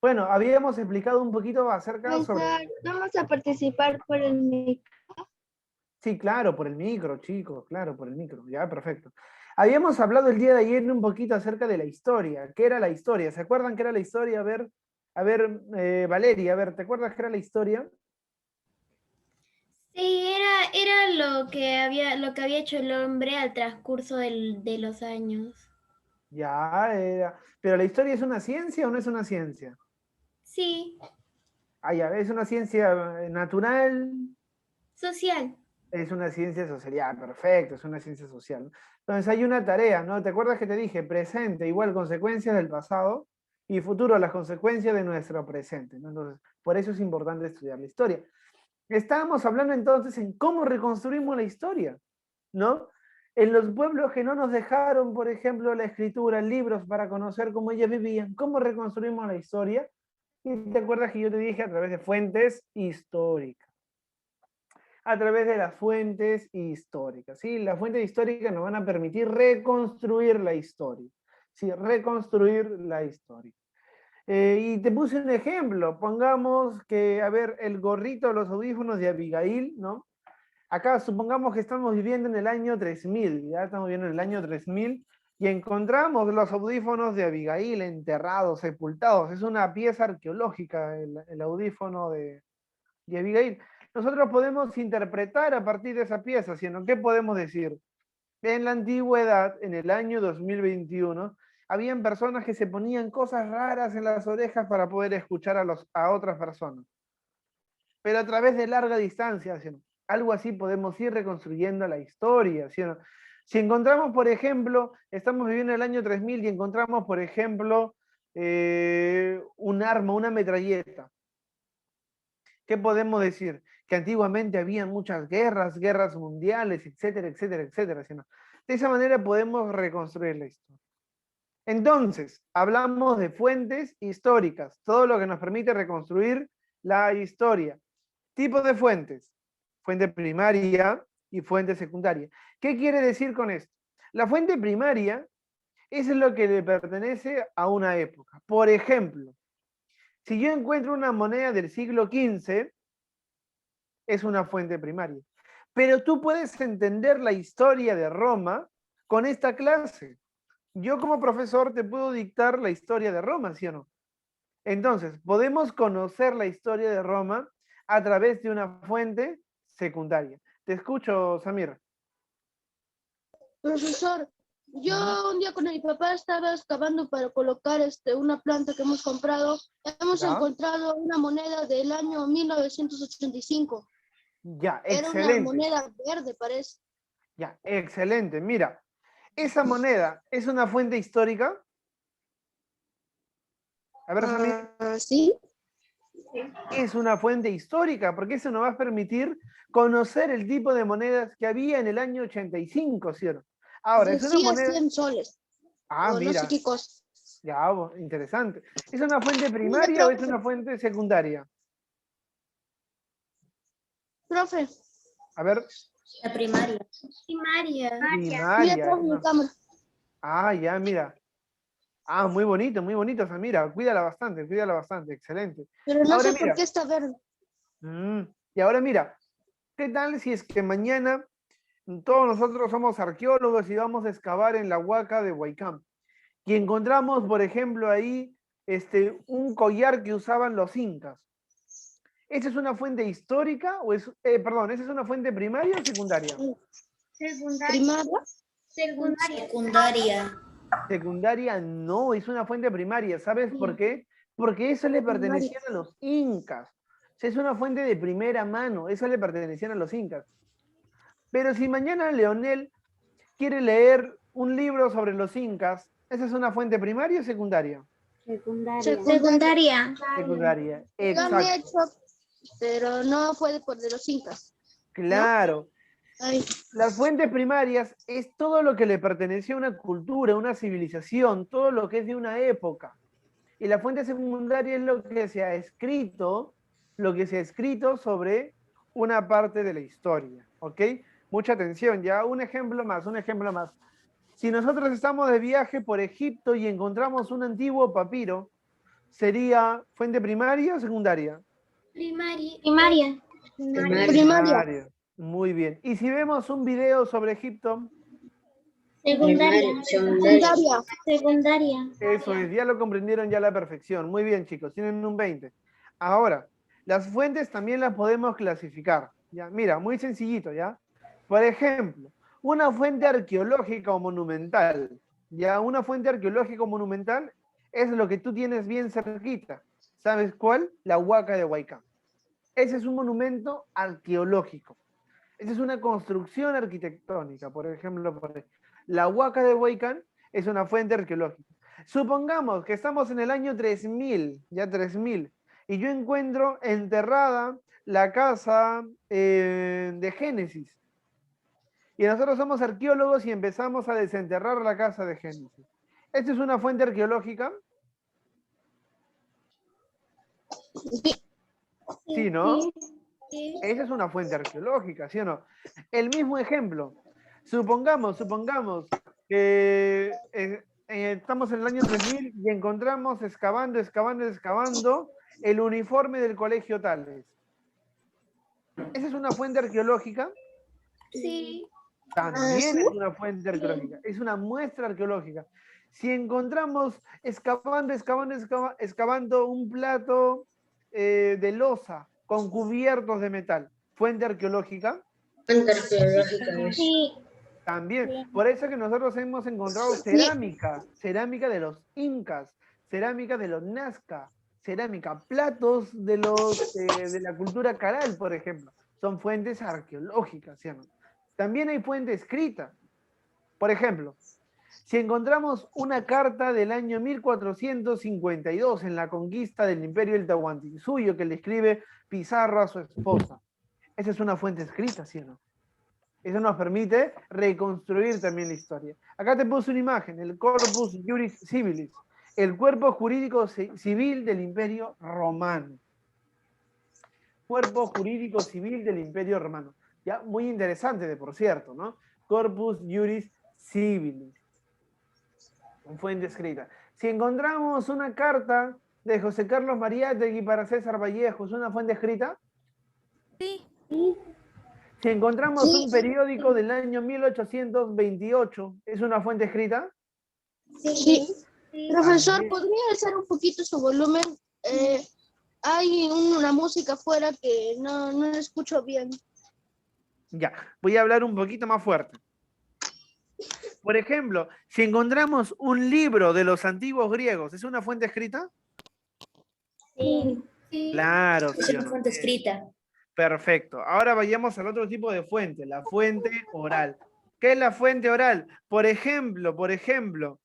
Bueno, habíamos explicado un poquito acerca sobre... Profesor, vamos a participar por el micro. Sí, claro, por el micro, chicos, claro, por el micro, ya, perfecto. Habíamos hablado el día de ayer un poquito acerca de la historia. ¿Qué era la historia? ¿Se acuerdan qué era la historia? Valeria, a ver, ¿te acuerdas qué era la historia? Sí, era lo que había hecho el hombre al transcurso de los años. Ya, era. ¿Pero la historia es una ciencia o no es una ciencia? Sí, Ah, ya, ¿es una ciencia natural? social. Es una ciencia social, ya, perfecto, es una ciencia social, ¿no? Entonces hay una tarea, ¿no? ¿Te acuerdas que te dije? Presente igual consecuencias del pasado y futuro las consecuencias de nuestro presente, ¿no? Entonces, por eso es importante estudiar la historia. Estábamos hablando entonces en cómo reconstruimos la historia, ¿no? En los pueblos que no nos dejaron, por ejemplo, la escritura, libros para conocer cómo ellos vivían, cómo reconstruimos la historia. Y te acuerdas que yo te dije a través de fuentes históricas, a través de las fuentes históricas, ¿sí? Las fuentes históricas nos van a permitir reconstruir la historia, ¿sí? Reconstruir la historia. Y te puse un ejemplo, pongamos que, a ver, el gorrito, los audífonos de Abigail, ¿no? Acá supongamos que estamos viviendo en el año 3000, ya estamos viviendo en el año 3000, y encontramos los audífonos de Abigail enterrados, sepultados. Es una pieza arqueológica el audífono de Abigail. Nosotros podemos interpretar a partir de esa pieza, sino ¿qué podemos decir? En la antigüedad, en el año 2021, habían personas que se ponían cosas raras en las orejas para poder escuchar a otras personas, pero a través de larga distancia, ¿sí? Algo así podemos ir reconstruyendo la historia, ¿sí? Si encontramos, por ejemplo, estamos viviendo el año 3000 y encontramos, por ejemplo, un arma, una metralleta, ¿qué podemos decir? Que antiguamente habían muchas guerras, guerras mundiales, etcétera, etcétera, etcétera. ¿Sí? De esa manera podemos reconstruir la historia. Entonces, hablamos de fuentes históricas, todo lo que nos permite reconstruir la historia. Tipo de fuentes, fuente primaria y fuente secundaria. ¿Qué quiere decir con esto? La fuente primaria es lo que le pertenece a una época. Por ejemplo, si yo encuentro una moneda del siglo XV, es una fuente primaria. Pero tú puedes entender la historia de Roma con esta clase. Yo como profesor te puedo dictar la historia de Roma, ¿sí o no? Entonces, podemos conocer la historia de Roma a través de una fuente secundaria. Te escucho, Samir. Profesor, yo un día con mi papá estaba excavando para colocar una planta que hemos comprado. Hemos ¿Ya? encontrado una moneda del año 1985. Ya, Era una excelente. moneda verde, parece. Ya, excelente. Mira, esa moneda es una fuente histórica. A ver, Samir. Sí. Es una fuente histórica, porque eso nos va a permitir conocer el tipo de monedas que había en el año 85, ¿cierto? Ahora, es una Decía moneda... 100 soles. Ah, O no sé mira, qué cosa. ya, interesante. ¿Es una fuente Mire, primaria o es profe, una fuente secundaria? profe. A ver, La primaria. Primaria. Mire, primaria. profe, mi cámara. Ah, ya, mira. Ah, muy bonito, Samira. Cuídala bastante, excelente. Pero no Ahora sé por qué mira, está verde. mm, y ahora mira, ¿qué tal si es que mañana todos nosotros somos arqueólogos y vamos a excavar en la huaca de Huaycán? Y encontramos, por ejemplo, ahí un collar que usaban los incas. ¿Esa es una fuente histórica o perdón, esa es una fuente primaria o secundaria? Primaria. Secundaria. Secundaria no, es una fuente primaria. ¿Sabes por qué? Porque eso le Primaria. pertenecía a los incas. O sea, es una fuente de primera mano, eso le pertenecían a los incas. Pero si mañana Leonel quiere leer un libro sobre los incas, ¿esa es una fuente primaria o secundaria? Secundaria. Secundaria, Yo me he exacto. hecho, pero no fue por de los incas, ¿no? Claro. Ay, Las fuentes primarias es todo lo que le perteneció a una cultura, a una civilización, todo lo que es de una época. Y la fuente secundaria es lo que se ha escrito, lo que se ha escrito sobre una parte de la historia, ¿ok? Mucha atención, ya un ejemplo más, un ejemplo más. Si nosotros estamos de viaje por Egipto y encontramos un antiguo papiro, sería fuente primaria o secundaria. Primaria. Primaria. Muy bien. Y si vemos un video sobre Egipto, Secundaria. eso es, ya lo comprendieron ya a la perfección. Muy bien, chicos, tienen un 20. Ahora, las fuentes también las podemos clasificar. ¿Ya? Mira, muy sencillito, ¿ya? Por ejemplo, una fuente arqueológica o monumental. ¿Ya? Una fuente arqueológica o monumental es lo que tú tienes bien cerquita. ¿Sabes cuál? La Huaca de Huaycán. Ese es un monumento arqueológico. Esa es una construcción arquitectónica. Por ejemplo, la Huaca de Huaycán es una fuente arqueológica. Supongamos que estamos en el año 3000, ya 3000, y yo encuentro enterrada la casa de Génesis. Y nosotros somos arqueólogos y empezamos a desenterrar la casa de Génesis. ¿Esta es una fuente arqueológica? Sí, ¿no? Sí. Esa es una fuente arqueológica, ¿sí o no? El mismo ejemplo. Supongamos que estamos en el año 3000 y encontramos excavando el uniforme del colegio Tales. ¿Esa es una fuente arqueológica? Sí. También es una fuente arqueológica, es una muestra arqueológica. Si encontramos excavando un plato de loza con cubiertos de metal, fuente arqueológica. Sí. También, por eso que nosotros hemos encontrado cerámica de los incas, cerámica de los nazca, cerámica, platos de la cultura caral, por ejemplo, son fuentes arqueológicas, ¿sí o no? También hay fuente escrita. Por ejemplo, si encontramos una carta del año 1452 en la conquista del imperio del Tahuantinsuyo que le escribe Pizarro a su esposa, esa es una fuente escrita, ¿sí o no? Eso nos permite reconstruir también la historia. Acá te puse una imagen, el Corpus Juris Civilis, el cuerpo jurídico civil del Imperio Romano. Cuerpo jurídico civil del Imperio Romano. Ya, muy interesante, por cierto, ¿no? Corpus Juris Civilis. Fuente escrita. Si encontramos una carta de José Carlos Mariátegui para César Vallejo, ¿es una fuente escrita? Sí. Si encontramos un periódico del año 1828, ¿es una fuente escrita? Sí. Profesor, También. ¿podría alzar un poquito su volumen? Hay una música afuera que no escucho bien. Ya, voy a hablar un poquito más fuerte. Por ejemplo, si encontramos un libro de los antiguos griegos, ¿es una fuente escrita? Sí. Claro, Es sí o una no. fuente escrita. Perfecto. Ahora vayamos al otro tipo de fuente, la fuente oral. ¿Qué es la fuente oral? Por ejemplo,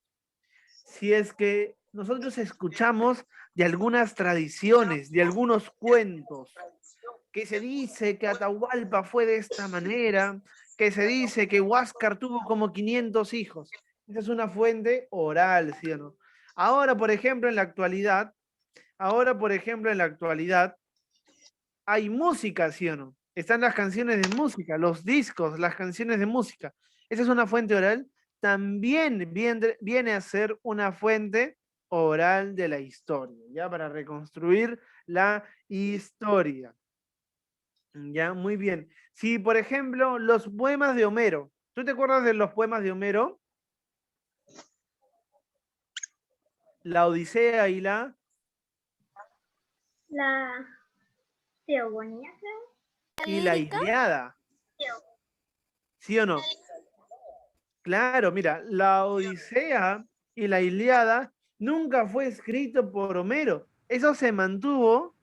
si es que nosotros escuchamos de algunas tradiciones, de algunos cuentos, que se dice que Atahualpa fue de esta manera, que se dice que Huáscar tuvo como 500 hijos. Esa es una fuente oral, ¿sí o no? Ahora, por ejemplo, en la actualidad, hay música, ¿sí o no? Están las canciones de música, los discos, las canciones de música. Esa es una fuente oral. También viene a ser una fuente oral de la historia, ¿ya? Para reconstruir la historia. Ya, muy bien. Si, por ejemplo, los poemas de Homero, ¿tú te acuerdas de los poemas de Homero? La Odisea y la Teogonía. Ilíada. ¿Sí o no? Claro, mira, la Odisea y la Ilíada nunca fue escrito por Homero. Eso se mantuvo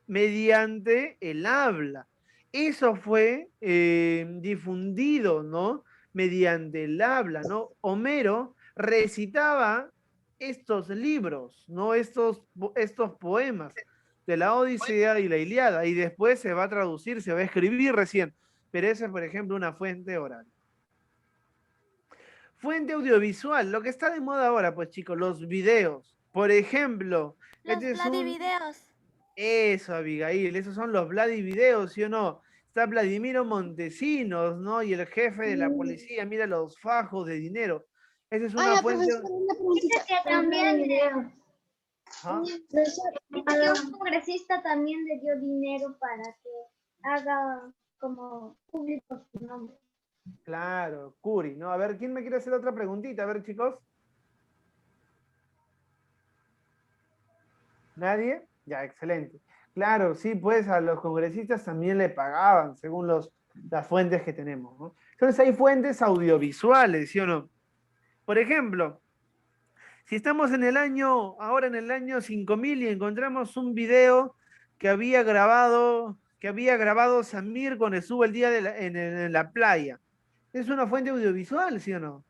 mediante el habla. Eso fue difundido, ¿no? Mediante el habla, ¿no? Homero recitaba estos libros, ¿no? Estos poemas de la Odisea y la Ilíada, y después se va a traducir, se va a escribir recién. Pero esa es, por ejemplo, una fuente oral. Fuente audiovisual, lo que está de moda ahora, pues chicos, los videos. Por ejemplo, Los Vladivideos. Eso, Abigail, esos son los Vladivideos, ¿sí o no? Está Vladimiro Montesinos, ¿no? Y el jefe de la policía, mira los fajos de dinero. Esa es una fuente. Profesor, una preguntita. También. Ajá. Dice que un congresista también le dio dinero para que haga como público su nombre. Claro, Curi, ¿no? A ver, ¿quién me quiere hacer otra preguntita? A ver, chicos. ¿Nadie? Ya, excelente. Claro, sí, pues a los congresistas también le pagaban, según las fuentes que tenemos, ¿no? Entonces hay fuentes audiovisuales, ¿sí o no? Por ejemplo, si estamos ahora en el año 5000 y encontramos un video que había grabado Samir cuando estuvo el día en la playa. Es una fuente audiovisual, ¿sí o no?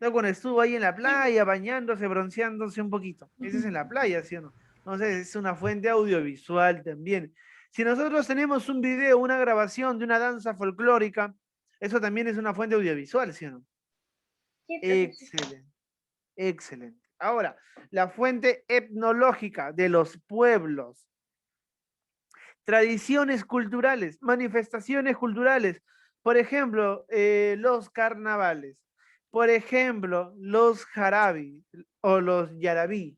No, cuando estuvo ahí en la playa, bañándose, bronceándose un poquito. Ese es en la playa, ¿sí o no? Entonces es una fuente audiovisual también. Si nosotros tenemos un video, una grabación de una danza folclórica, eso también es una fuente audiovisual, ¿sí o no? Sí, profesor. Excelente, excelente. Ahora, la fuente etnológica de los pueblos, tradiciones culturales, manifestaciones culturales, por ejemplo, los carnavales, por ejemplo, los jarabi o los yarabí,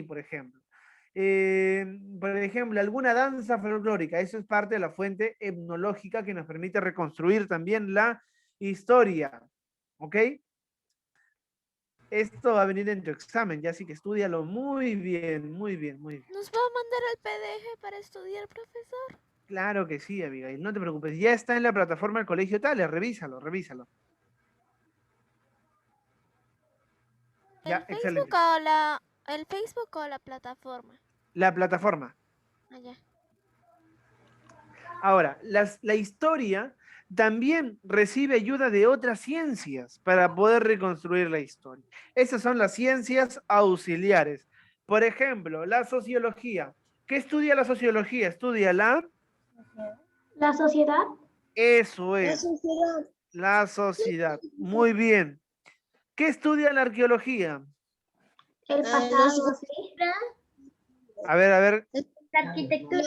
por ejemplo. Por ejemplo, alguna danza folclórica, eso es parte de la fuente etnológica que nos permite reconstruir también la historia, ¿ok? Esto va a venir en tu examen, ya así que estúdialo muy bien, muy bien, muy bien. ¿Nos va a mandar el PDF para estudiar, profesor? Claro que sí, Abigail, no te preocupes. Ya está en la plataforma del Colegio Tales, revísalo, revísalo. Ya, ¿El excelente. el Facebook o la plataforma? La plataforma. Allá. Ahora, la historia también recibe ayuda de otras ciencias para poder reconstruir la historia. Esas son las ciencias auxiliares. Por ejemplo, la sociología. ¿Qué estudia la sociología? Estudia La sociedad. Eso La es, sociedad. la sociedad. Muy bien. ¿Qué estudia la arqueología? El pasado, ¿sí? A ver. La arquitectura.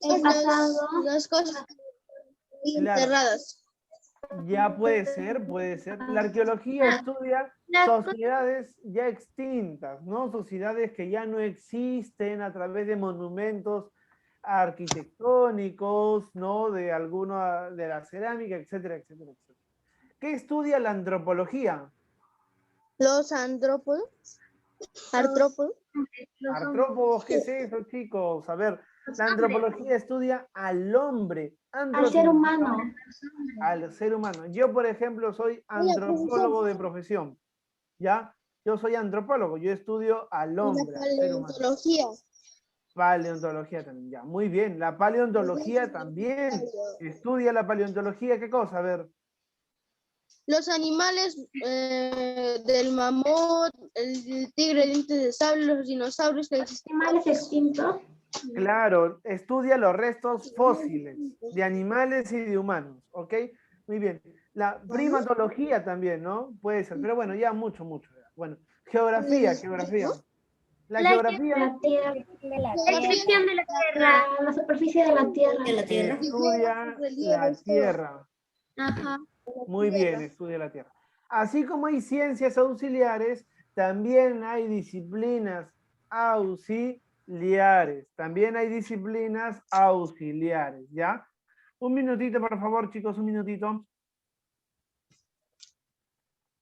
El pasado. Las cosas Claro. enterradas. Ya puede ser, puede ser. La arqueología estudia sociedades ya extintas, ¿no? Sociedades que ya no existen a través de monumentos arquitectónicos, ¿no? De alguna, de la cerámica, etcétera, etcétera, etcétera. ¿Qué estudia la antropología? Los antrópodos. Artrópodos. Artrópodos, ¿qué es eso, chicos? A ver, la antropología estudia al hombre. Al ser humano. Al ser humano. Yo, por ejemplo, soy antropólogo de profesión, ¿ya? Yo soy antropólogo, yo estudio al La hombre, al ser humano. paleontología. Paleontología también, ya, muy bien. La paleontología también estudia la paleontología, ¿qué cosa? A ver. Los animales del mamut, el tigre de dientes de sable, los dinosaurios que existen. Animales extintos. Claro, estudia los restos fósiles de animales y de humanos, ¿ok? Muy bien. La primatología también, ¿no? Puede ser, pero bueno, ya mucho. Bueno, geografía. La geografía La tierra. La extensión de la tierra. La superficie de la tierra. estudia la Tierra. Ajá. Muy bien, estudia la Tierra. Así como hay ciencias auxiliares, también hay disciplinas auxiliares. ¿Ya? Un minutito, por favor, chicos, un minutito.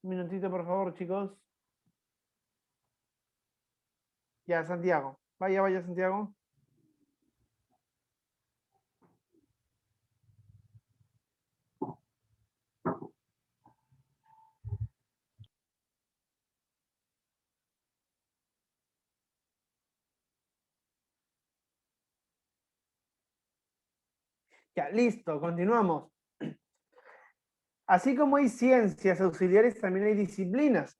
Un minutito, por favor, chicos. Ya, Santiago. Vaya, Santiago. Ya, listo, continuamos. Así como hay ciencias auxiliares, también hay disciplinas.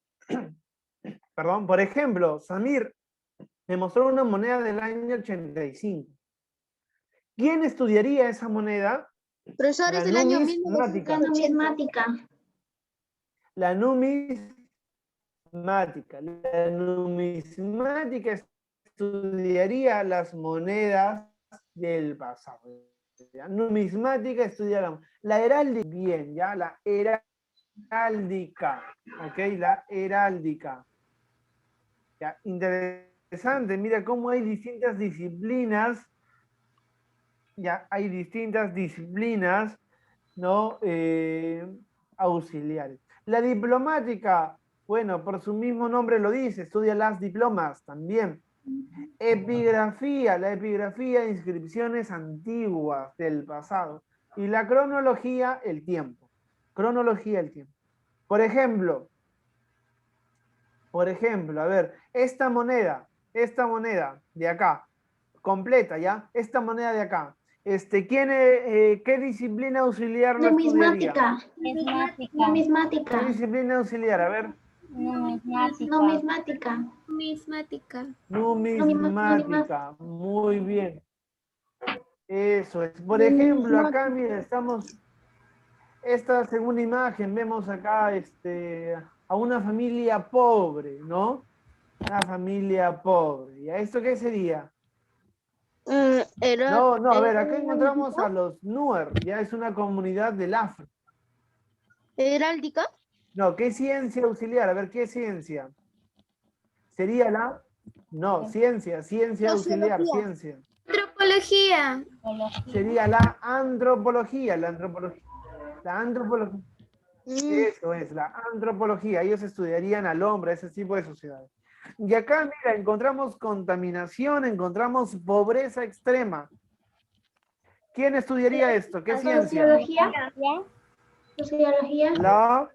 Perdón, por ejemplo, Samir me mostró una moneda del año 85. ¿Quién estudiaría esa moneda? Profesores del año 1980. La numismática. La numismática. La numismática estudiaría las monedas del pasado. La numismática estudia la heráldica. Bien, ya, la heráldica. ¿Ok? La heráldica. Ya, interesante, mira cómo hay distintas disciplinas, ya hay distintas disciplinas, ¿no? Auxiliares. La diplomática, bueno, por su mismo nombre lo dice, estudia las diplomas también. Epigrafía, la epigrafía, inscripciones antiguas del pasado. Y la cronología, el tiempo. Cronología, el tiempo. Por ejemplo, a ver, esta moneda de acá, completa, ¿ya? Esta moneda de acá, ¿qué disciplina auxiliar la estudiaría? Numismática. ¿Qué disciplina auxiliar? A ver. Numismática. Mismática. Numismática, muy bien. Eso es. Por ejemplo, acá, mira, esta segunda imagen, vemos acá a una familia pobre, ¿no? Una familia pobre. ¿Y a esto qué sería? No, a ver, acá encontramos a los Nuer, ya es una comunidad del África. ¿Heráldica? No, ¿qué ciencia auxiliar? A ver, ¿qué ciencia? ¿Sería la? No, ciencia auxiliar, ciencia. Antropología. Sería la antropología. La antropología. Eso es, la antropología. Ellos estudiarían al hombre, ese tipo de sociedades. Y acá, mira, encontramos contaminación, encontramos pobreza extrema. ¿Quién estudiaría esto? ¿Qué ciencia? Sociología. La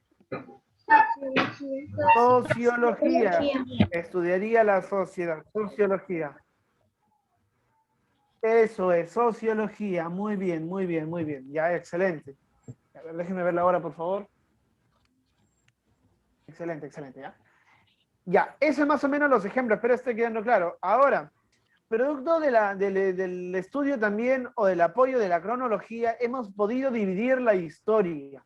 sociología. Estudiaría la sociedad, sociología. Eso es, sociología. Muy bien, muy bien, muy bien. Ya, excelente. A ver, déjenme ver la hora, por favor. Excelente, excelente, ¿ya? Ya, eso es más o menos los ejemplos, espero esté quedando claro. Ahora, producto del estudio también o del apoyo de la cronología, hemos podido dividir la historia.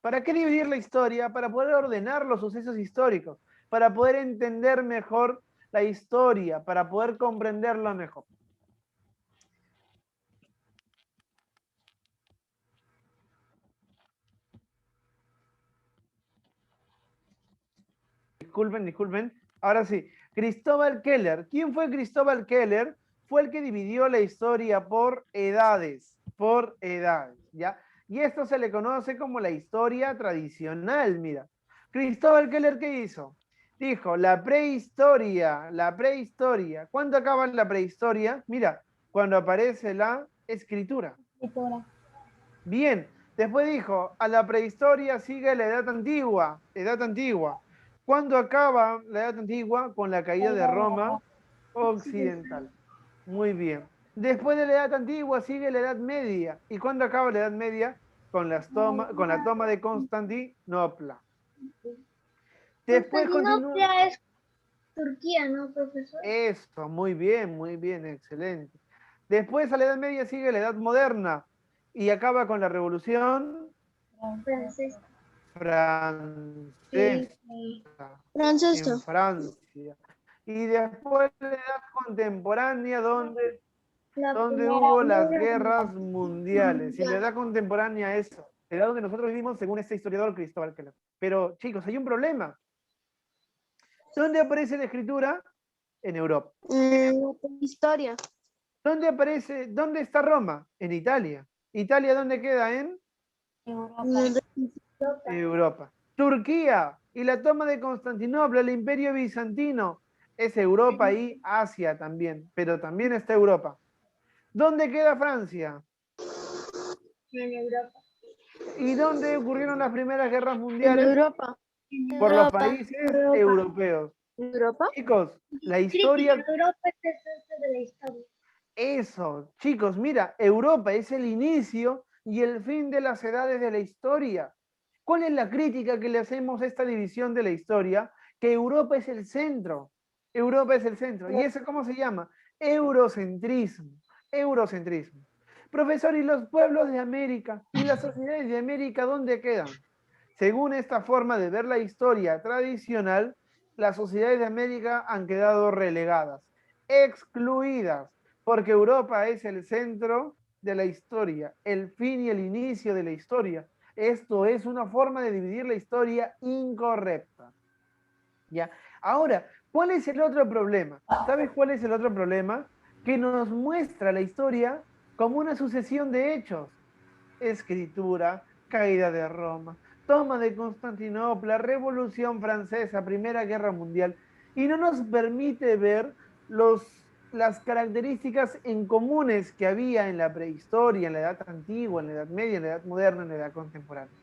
¿Para qué dividir la historia? Para poder ordenar los sucesos históricos, para poder entender mejor la historia, para poder comprenderla mejor. Disculpen. Ahora sí, Cristóbal Keller. ¿Quién fue Cristóbal Keller? Fue el que dividió la historia por edades, ¿ya? Y esto se le conoce como la historia tradicional, mira. Cristóbal Keller, ¿qué hizo? Dijo, la prehistoria. ¿Cuándo acaba la prehistoria? Mira, cuando aparece la escritura. Bien, después dijo, a la prehistoria sigue la edad antigua. ¿Cuándo acaba la edad antigua? Con la caída de Roma occidental. Muy bien. Después de la edad antigua sigue la edad media. ¿Y cuándo acaba la edad media? Con la toma de Constantinopla. Después continúa. Constantinopla es Turquía, ¿no, profesor? Eso, muy bien, excelente. Después a la edad media sigue la edad moderna y acaba con la revolución Francesa. francesa. En Francia. Y después la edad contemporánea donde hubo las guerras mundiales. Y la edad contemporánea es la edad donde nosotros vivimos según este historiador Cristóbal Keller. Pero chicos, hay un problema. ¿Dónde aparece la escritura? En Europa. Historia. ¿Dónde está Roma? En Italia. ¿Italia dónde queda? En Europa. Turquía y la toma de Constantinopla, el Imperio Bizantino, es Europa y Asia también, pero también está Europa. ¿Dónde queda Francia? En Europa. ¿Y dónde ocurrieron las primeras guerras En mundiales? Europa. Por los países europeos. ¿Europa? Chicos, la Sí, historia... Europa es el centro de la historia. Eso, chicos, mira, Europa es el inicio y el fin de las edades de la historia. ¿Cuál es la crítica que le hacemos a esta división de la historia? Que Europa es el centro. Europa es el centro. ¿Y eso cómo se llama? Eurocentrismo. Eurocentrismo. Profesor, ¿y los pueblos de América y las sociedades de América dónde quedan? Según esta forma de ver la historia tradicional, las sociedades de América han quedado relegadas, excluidas, porque Europa es el centro de la historia, el fin y el inicio de la historia. Esto es una forma de dividir la historia incorrecta. ¿Ya? Ahora, ¿Cuál es el otro problema? ¿Sabes cuál es el otro problema? Que nos muestra la historia como una sucesión de hechos. Escritura, caída de Roma, toma de Constantinopla, Revolución Francesa, Primera Guerra Mundial, y no nos permite ver las características en comunes que había en la prehistoria, en la edad antigua, en la edad media, en la edad moderna, en la edad contemporánea.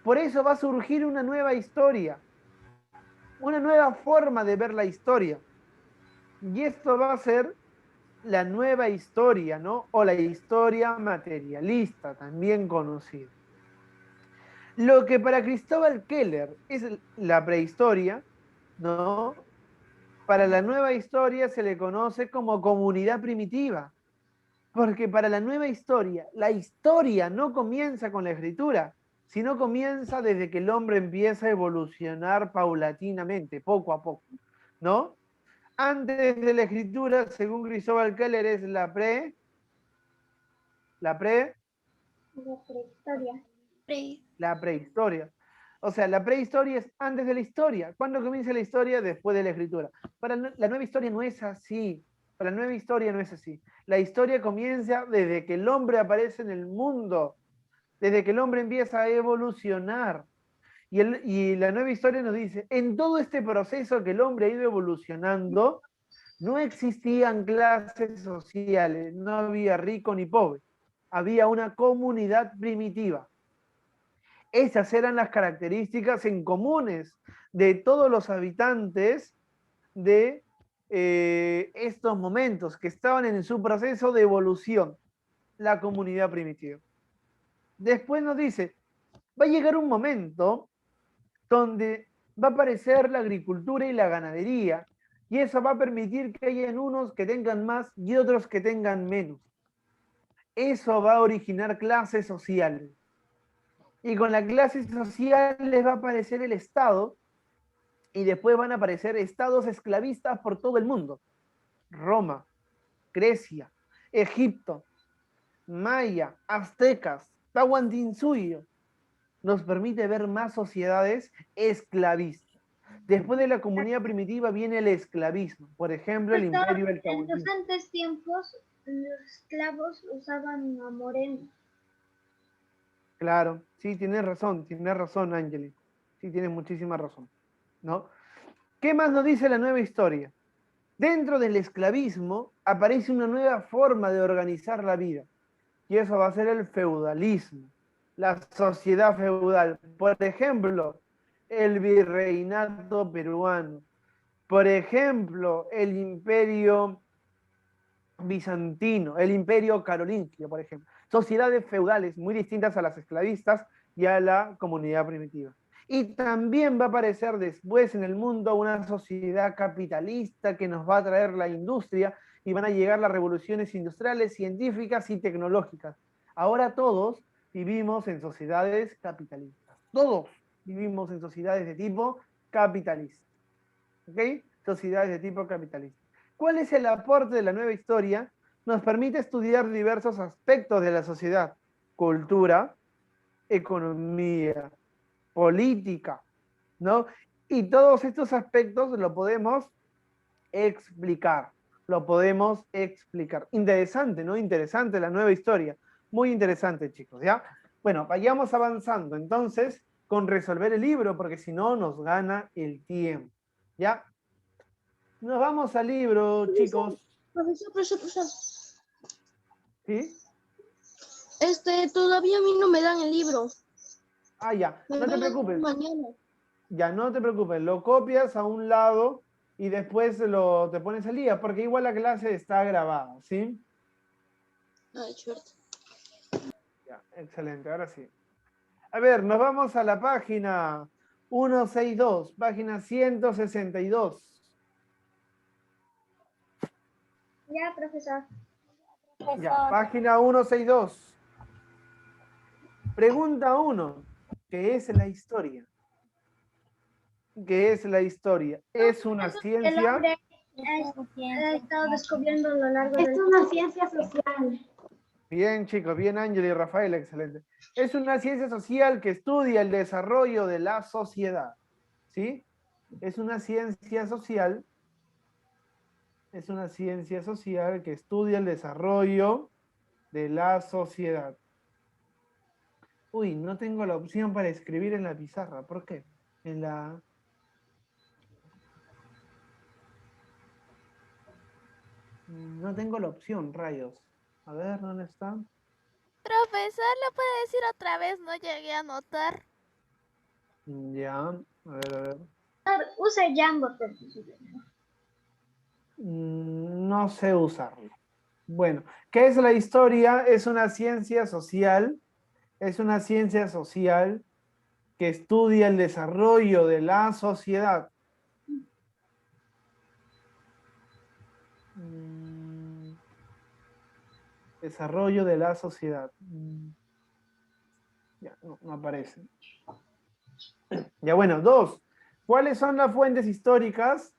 Por eso va a surgir una nueva historia, una nueva forma de ver la historia. Y esto va a ser la nueva historia, ¿no? O la historia materialista, también conocida. Lo que para Cristóbal Keller es la prehistoria, ¿no? Para la nueva historia se le conoce como comunidad primitiva. Porque para la nueva historia, la historia no comienza con la escritura, sino comienza desde que el hombre empieza a evolucionar paulatinamente, poco a poco, ¿no? Antes de la escritura, según Cristóbal Keller, es la prehistoria. O sea, la prehistoria es antes de la historia. ¿Cuándo comienza la historia? Después de la escritura. Para la nueva historia no es así. Para la nueva historia no es así. La historia comienza desde que el hombre aparece en el mundo, desde que el hombre empieza a evolucionar. Y la nueva historia nos dice, en todo este proceso que el hombre ha ido evolucionando, no existían clases sociales, no había rico ni pobre, había una comunidad primitiva. Esas eran las características en comunes de todos los habitantes de estos momentos que estaban en su proceso de evolución, la comunidad primitiva. Después nos dice, va a llegar un momento donde va a aparecer la agricultura y la ganadería, y eso va a permitir que hayan unos que tengan más y otros que tengan menos. Eso va a originar clases sociales. Y con las clases sociales va a aparecer el Estado, y después van a aparecer estados esclavistas por todo el mundo. Roma, Grecia, Egipto, Maya, aztecas, Tahuantinsuyo. Nos permite ver más sociedades esclavistas. Después de la comunidad primitiva viene el esclavismo. Por ejemplo, el imperio del En los Tahuantinsuyo. antes tiempos, los esclavos usaban a morenos. Claro, sí, tienes razón, Angeli. Sí, tienes muchísima razón, ¿no? ¿Qué más nos dice la nueva historia? Dentro del esclavismo aparece una nueva forma de organizar la vida, y eso va a ser el feudalismo, la sociedad feudal. Por ejemplo, el virreinato peruano, por ejemplo, el imperio bizantino, el imperio carolingio, por ejemplo. Sociedades feudales muy distintas a las esclavistas y a la comunidad primitiva. Y también va a aparecer después en el mundo una sociedad capitalista que nos va a traer la industria y van a llegar las revoluciones industriales, científicas y tecnológicas. Ahora todos vivimos en sociedades capitalistas. Todos vivimos en sociedades de tipo capitalista. ¿Ok? Sociedades de tipo capitalista. ¿Cuál es el aporte de la nueva historia? Nos permite estudiar diversos aspectos de la sociedad: cultura, economía, política, ¿no? Y todos estos aspectos lo podemos explicar, Interesante, ¿no? Interesante la nueva historia. Muy interesante, chicos, ¿ya? Bueno, vayamos avanzando entonces con resolver el libro, porque si no nos gana el tiempo, ¿ya? Nos vamos al libro, chicos. Profesor. ¿Sí? Todavía a mí no me dan el libro. Ah, ya, Me no te van a dar preocupes. mañana. Ya, no te preocupes. Lo copias a un lado y después te pones al día, porque igual la clase está grabada, ¿sí? Ay, suerte. Ya, excelente, ahora sí. A ver, nos vamos a la página 162, página 162. Ya, profesor. Ya, página 162. Pregunta 1. ¿Qué es la historia? ¿Qué es la historia? ¿Es una El ciencia? hombre ha estado descubriendo a lo largo del... Es una ciencia social. Bien, chicos, bien, Ángel y Rafael, excelente. Es una ciencia social que estudia el desarrollo de la sociedad, ¿sí? Es una ciencia social Es una ciencia social que estudia el desarrollo de la sociedad. Uy, no tengo la opción para escribir en la pizarra. ¿Por qué? En la... No tengo la opción, rayos. A ver, ¿dónde está? Profesor, ¿lo puede decir otra vez? No llegué a anotar. Ya, a ver, a ver. Usa Jamboard, profesor. No sé usarlo. Bueno, ¿qué es la historia? Es una ciencia social. Es una ciencia social que estudia el desarrollo de la sociedad. Desarrollo de la sociedad. Ya, no aparece. Ya, bueno, 2. ¿Cuáles son las fuentes históricas?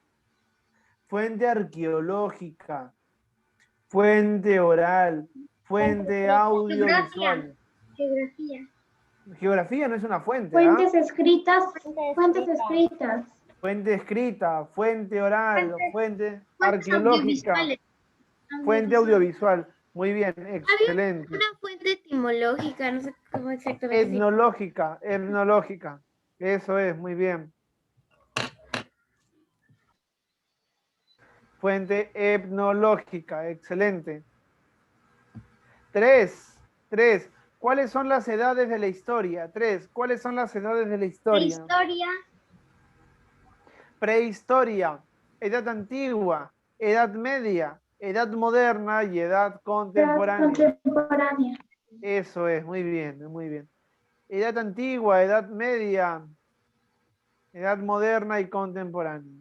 Fuente arqueológica, fuente oral, fuente audiovisual. Geografía. Geografía no es una fuente, Fuentes escritas, fuentes escritas. Fuente escrita, fuente oral, fuente Fuentes arqueológica, audiovisuales. fuente audiovisual. Muy bien, excelente. Una fuente etimológica, no sé cómo exactamente. Etnológica, etnológica. Eso es, muy bien. Fuente etnológica, excelente. 3. ¿Cuáles son las edades de la historia? 3. ¿Cuáles son las edades de la historia? Historia. Prehistoria, edad antigua, edad media, edad moderna y edad contemporánea. Contemporánea. Eso es, muy bien, muy bien. Edad antigua, edad media, edad moderna y contemporánea.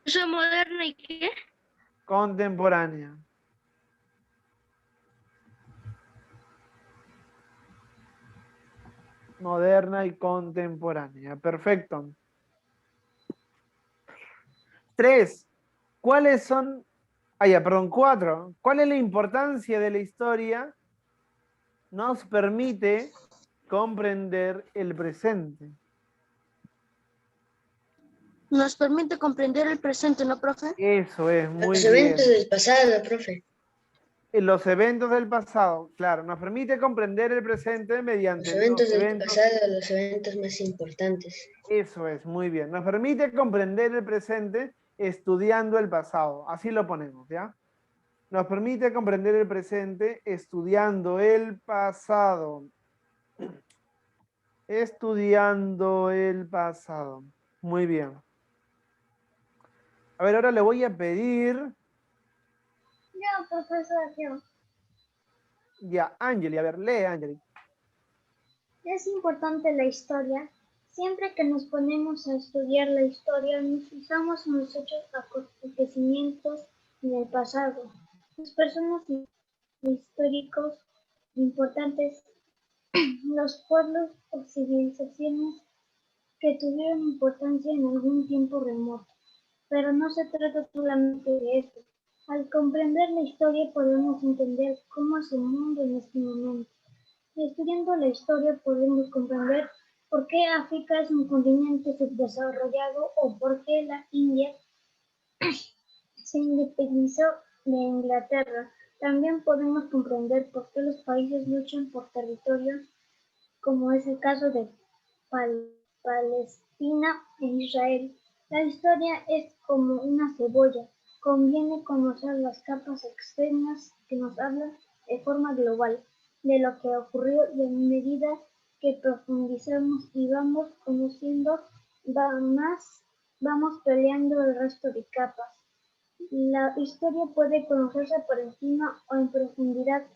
¿Eso moderna y qué? Contemporánea. Moderna y contemporánea. Perfecto. 3. ¿Cuáles son? 4. ¿Cuál es la importancia de la historia? Nos permite comprender el presente. Nos permite comprender el presente, ¿no, profe? Eso es, muy Los bien. eventos del pasado, profe. Los eventos del pasado, claro, nos permite comprender el presente mediante Los eventos del eventos. pasado, los eventos más importantes. Eso es, muy bien. Nos permite comprender el presente estudiando el pasado. Así lo ponemos, ¿ya? Nos permite comprender el presente estudiando el pasado. Estudiando el pasado. Muy bien. A ver, ahora le voy a pedir... Yo, profesor, yo. Ya, Angeli, a ver, lee, Angeli. Es importante la historia. Siempre que nos ponemos a estudiar la historia, nos fijamos en los hechos acontecimientos en el pasado. Las personas históricos importantes, los pueblos o civilizaciones que tuvieron importancia en algún tiempo remoto. Pero no se trata solamente de esto. Al comprender la historia podemos entender cómo es el mundo en este momento. Estudiando la historia podemos comprender por qué África es un continente subdesarrollado o por qué la India se independizó de Inglaterra. También podemos comprender por qué los países luchan por territorios, como es el caso de Palestina e Israel. La historia es como una cebolla. Conviene conocer las capas externas que nos hablan de forma global de lo que ocurrió y a medida que profundizamos y vamos conociendo vamos peleando el resto de capas. La historia puede conocerse por encima o en profundidad.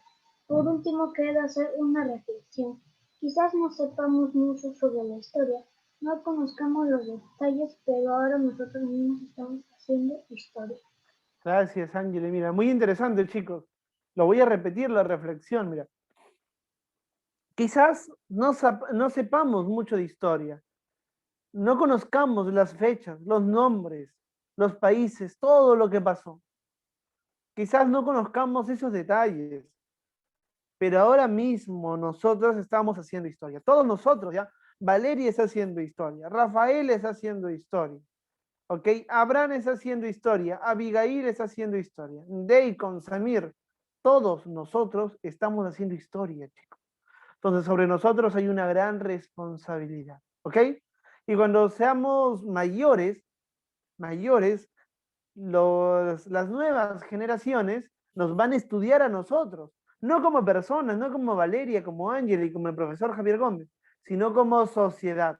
Por último, queda hacer una reflexión. Quizás no sepamos mucho sobre la historia, no conozcamos los detalles, pero ahora nosotros mismos estamos haciendo historia. Gracias, Ángel. Mira, muy interesante, chicos. Lo voy a repetir la reflexión, mira. Quizás no sepamos mucho de historia. No conozcamos las fechas, los nombres, los países, todo lo que pasó. Quizás no conozcamos esos detalles. Pero ahora mismo nosotros estamos haciendo historia. Todos nosotros, ¿ya? Valeria está haciendo historia. Rafael está haciendo historia. ¿Ok? Abraham está haciendo historia, Abigail está haciendo historia, Deacon, Samir, todos nosotros estamos haciendo historia, chicos. Entonces, sobre nosotros hay una gran responsabilidad, ¿ok? Y cuando seamos mayores, las nuevas generaciones nos van a estudiar a nosotros, no como personas, no como Valeria, como Ángel y como el profesor Javier Gómez, sino como sociedad.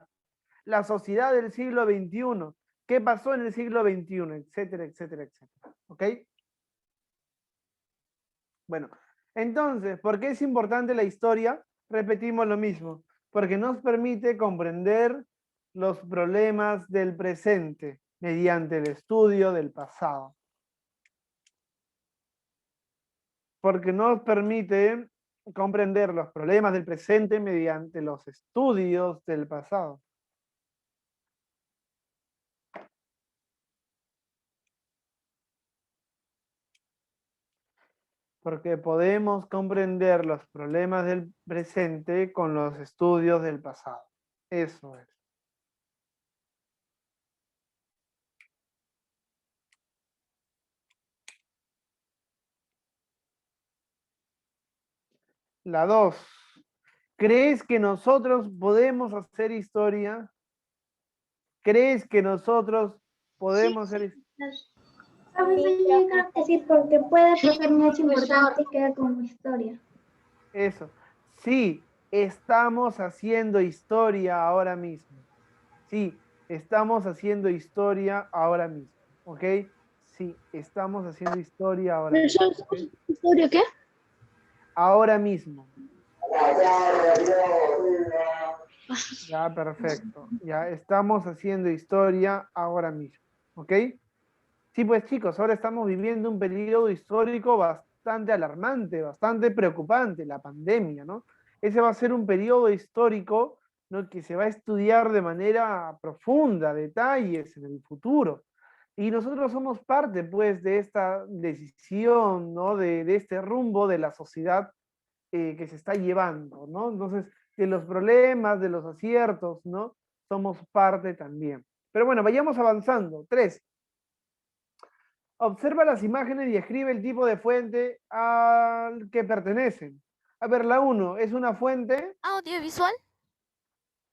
La sociedad del siglo XXI. ¿Qué pasó en el siglo XXI? Etcétera, etcétera, etcétera. ¿Ok? Bueno, entonces, ¿por qué es importante la historia? Repetimos lo mismo, porque nos permite comprender los problemas del presente mediante el estudio del pasado. Porque nos permite comprender los problemas del presente mediante los estudios del pasado. Porque podemos comprender los problemas del presente con los estudios del pasado. Eso es. La 2. ¿Crees que nosotros podemos hacer historia? ¿Crees que nosotros podemos hacer historia? Profesor, yo creo que sí, porque puede pasar un hecho importante y queda como historia. Eso. Sí, estamos haciendo historia ahora mismo. Sí, estamos haciendo historia ahora mismo. ¿Ok? Sí, estamos haciendo historia ahora mismo. ¿Okay? ¿Historia qué? Ahora mismo. Ya, perfecto. Ya estamos haciendo historia ahora mismo. ¿Ok? Sí, pues chicos, ahora estamos viviendo un periodo histórico bastante alarmante, bastante preocupante, la pandemia, ¿no? Ese va a ser un periodo histórico, ¿no?, que se va a estudiar de manera profunda, detalles en el futuro. Y nosotros somos parte, pues, de esta decisión, ¿no?, de este rumbo de la sociedad que se está llevando, ¿no? Entonces, de los problemas, de los aciertos, ¿no? Somos parte también. Pero bueno, vayamos avanzando. 3. Observa las imágenes y escribe el tipo de fuente al que pertenecen. A ver, la 1 es una fuente. Audiovisual.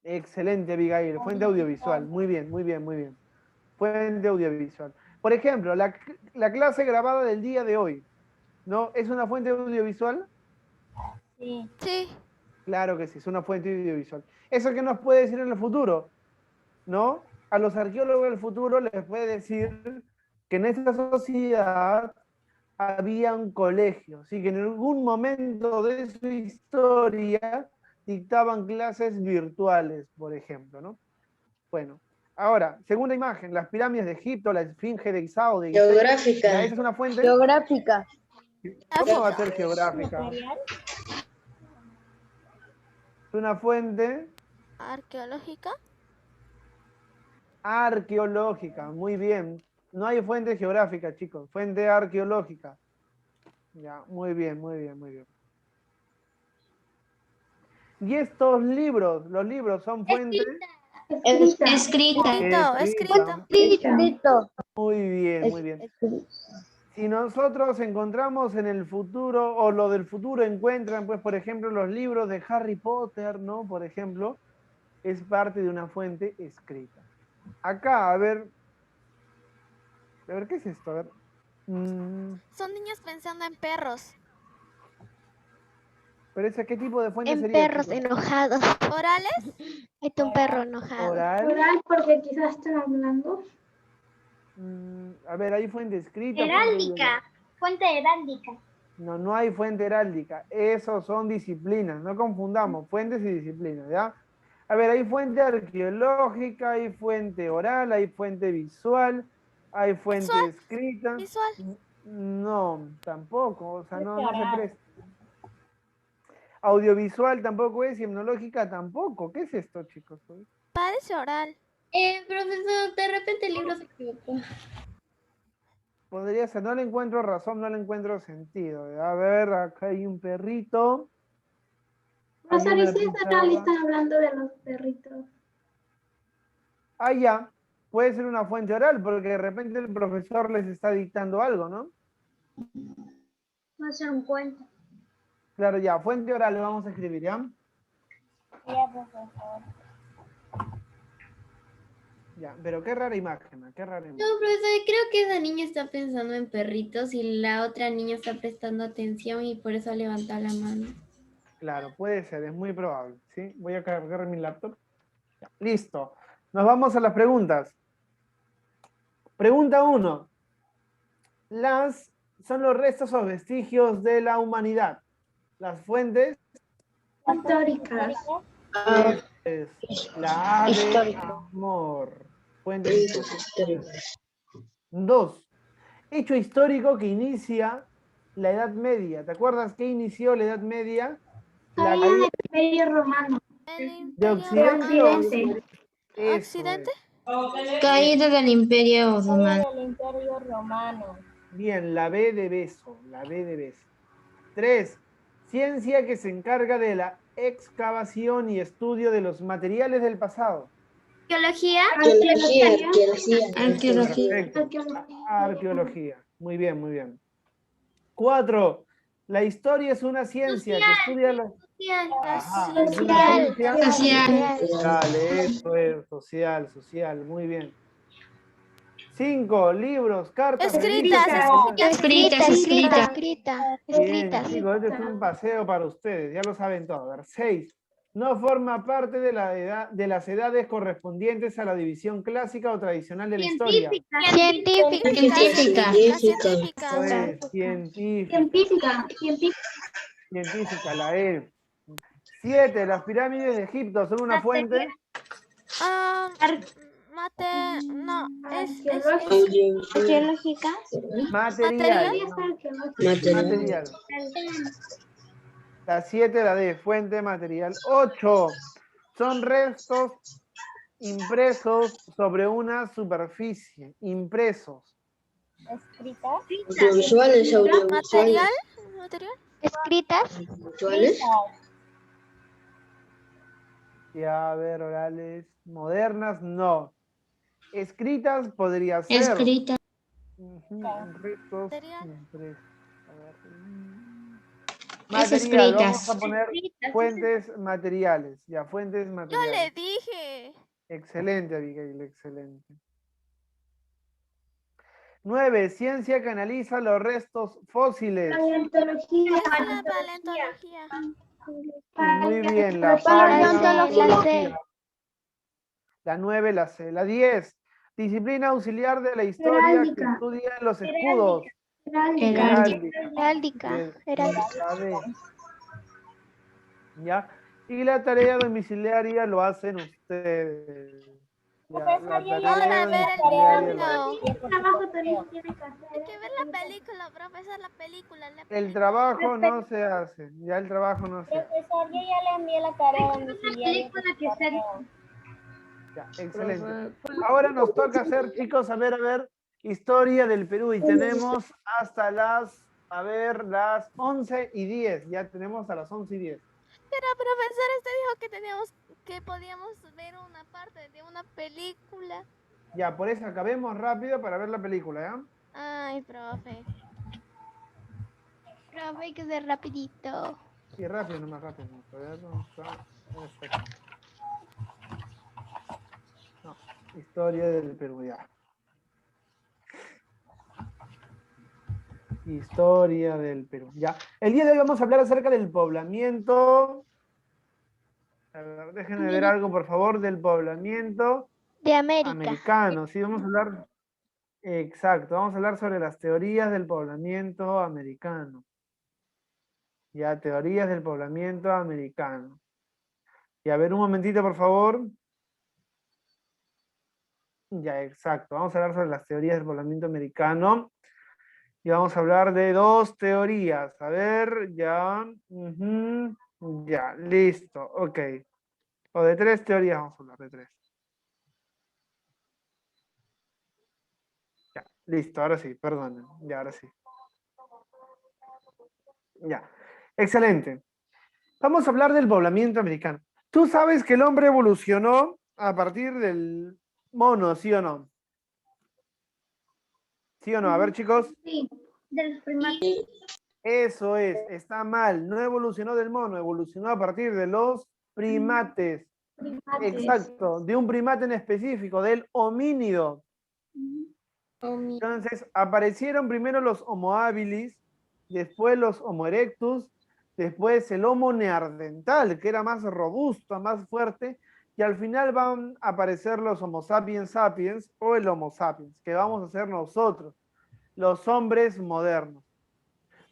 Excelente, Abigail. Fuente audiovisual. Muy bien, muy bien, muy bien. Fuente audiovisual. Por ejemplo, la clase grabada del día de hoy, ¿no? ¿Es una fuente audiovisual? Sí. Claro que sí, es una fuente audiovisual. ¿Eso qué nos puede decir en el futuro? ¿No? A los arqueólogos del futuro les puede decir que en esta sociedad había un colegio, ¿sí? Que en algún momento de su historia dictaban clases virtuales, por ejemplo, ¿no? Bueno, ahora, segunda imagen, las pirámides de Egipto, la esfinge de Isao, de Gizeh. Geográfica. ¿Ya esa es una fuente? Geográfica. ¿Cómo va a ser geográfica? Es una fuente Arqueológica. arqueológica, muy bien. No hay fuente geográfica, chicos, fuente arqueológica. Ya, muy bien, muy bien, muy bien. Y estos libros, los libros son fuentes Escrita. Escrito. Muy bien, muy bien. Si nosotros encontramos en el futuro, o lo del futuro encuentran, pues, por ejemplo, los libros de Harry Potter, ¿no? Por ejemplo, es parte de una fuente escrita. Acá, a ver, ¿qué es esto? A ver. Son niños pensando en perros. Pero ese, ¿qué tipo de fuente En sería? perros chicos? enojados. ¿Orales? Este un perro enojado. Oral. Oral, porque quizás están hablando. A ver, hay fuente escrita. Heráldica. Fuente heráldica. No, no hay fuente heráldica. Esos son disciplinas. No confundamos fuentes y disciplinas, ¿ya? A ver, hay fuente arqueológica, hay fuente oral, hay fuente visual, hay fuente Visual. escrita. Visual. No, tampoco. O sea, no se presta. Audiovisual tampoco es, y etnológica tampoco. ¿Qué es esto, chicos? Parece oral. Profesor, de repente el libro se equivocó. Podría ser, no le encuentro razón, no le encuentro sentido. A ver, acá hay un perrito. Profesor, Hay ¿y una si es pizarra. oral y están hablando de los perritos? Ah, ya. puede ser una fuente oral, porque de repente el profesor les está dictando algo, ¿no? Va a ser un cuento. Claro, ya, fuente oral lo vamos a escribir, ¿ya? Ya, profesor. Ya, pero qué rara imagen, qué rara imagen. No, profesor, creo que esa niña está pensando en perritos y la otra niña está prestando atención y por eso ha levantado la mano. Claro, puede ser, es muy probable, ¿sí? Voy a cargar mi laptop. Ya, listo. Nos vamos a las preguntas. Pregunta 1. Son los restos o vestigios de la humanidad. Las fuentes. Históricas. Es la A de Histórico. amor. Fuentes históricas. Históricos. 2. Hecho histórico que inicia la Edad Media. ¿Te acuerdas qué inició la Edad Media? La Caída del Imperio Romano. El de Imperio Occidente. Romano. Occidente. Eso ¿Occidente? es. Caída del Imperio Romano. El Imperio Romano. Bien, la B de beso. La B de beso. 3. Ciencia que se encarga de la excavación y estudio de los materiales del pasado. ¿Arqueología? Arqueología. Perfecto. Arqueología. Muy bien, muy bien. 4. La historia es una ciencia que estudia los... Ajá, es una ciencia Dale, eso es, social, muy bien. 5. Libros, cartas, Escritas, revistas. Escritas. Bien, chicos, este es un paseo para ustedes, ya lo saben todo. A ver, 6. No forma parte de las edades correspondientes a la división clásica o tradicional de la historia. Científica. Científica. Eso es, científica, la E. 7. Las pirámides de Egipto son una fuente. No, es Arqueológica. Material. Material. La 7, la D, fuente material. 8. Son restos impresos sobre una superficie. Impresos. Escritas. Audiovisuales. material. Escritas. Audiovisuales. Ya, a ver, orales. Modernas, no. Escritas podría ser. Escrita. Restos Material. impresos. A ver. Es Material, vamos escritas. a poner fuentes materiales. Ya, fuentes Yo materiales. le dije. Excelente, Abigail, excelente. 9. Ciencia que analiza los restos fósiles. Paleontología. Es la paleontología. Muy bien, la Paleontología. La 9, la C. La 10. Disciplina auxiliar de la historia que Heráldica. estudia los escudos. Heráldica. Heráldica. La D. ¿Ya? Y la tarea domiciliaria lo hacen ustedes. Ya, la tarea ver el domiciliaria video. ¿Qué trabajo también tiene que hacer? Hay que ver la película, profesor, la película. El trabajo no se hace. Ya el trabajo no se hace. Profesor, yo ya le envié la tarea domiciliaria. Ya, excelente. Ahora nos toca hacer, chicos, a ver, historia del Perú. Y tenemos hasta las 11:10. Ya tenemos a las 11:10. Pero profesor, usted dijo que podíamos ver una parte de una película. Ya, por eso acabemos rápido para ver la película, ¿ya? Ay, profe. Profe, hay que ser rapidito. Sí, rápido, nomás rápido. Todavía no está. Perfecto. No, historia del Perú, ya. Historia del Perú, ya. El día de hoy vamos a hablar acerca del poblamiento. A ver, déjenme ver algo, por favor, del poblamiento De América. americano. Sí, vamos a hablar. Exacto, vamos a hablar sobre las teorías del poblamiento americano. Ya, teorías del poblamiento americano. Y a ver, un momentito, por favor. Ya, exacto. Vamos a hablar sobre las teorías del poblamiento americano. Y vamos a hablar de 2 teorías. A ver, ya. Ya, listo. Ok. O de 3 teorías vamos a hablar, de 3. Ya, listo. Ahora sí, perdonen. Ya, ahora sí. Ya. Excelente. Vamos a hablar del poblamiento americano. Tú sabes que el hombre evolucionó a partir del mono, ¿sí o no? ¿Sí o no? A ver, chicos. Sí, de los primates. Eso es, está mal. No evolucionó del mono, evolucionó a partir de los primates. Exacto, de un primate en específico, del homínido. Entonces, aparecieron primero los Homo habilis, después los Homo erectus, después el Homo neandertal, que era más robusto, más fuerte, y al final van a aparecer los Homo sapiens sapiens o el Homo sapiens, que vamos a ser nosotros, los hombres modernos.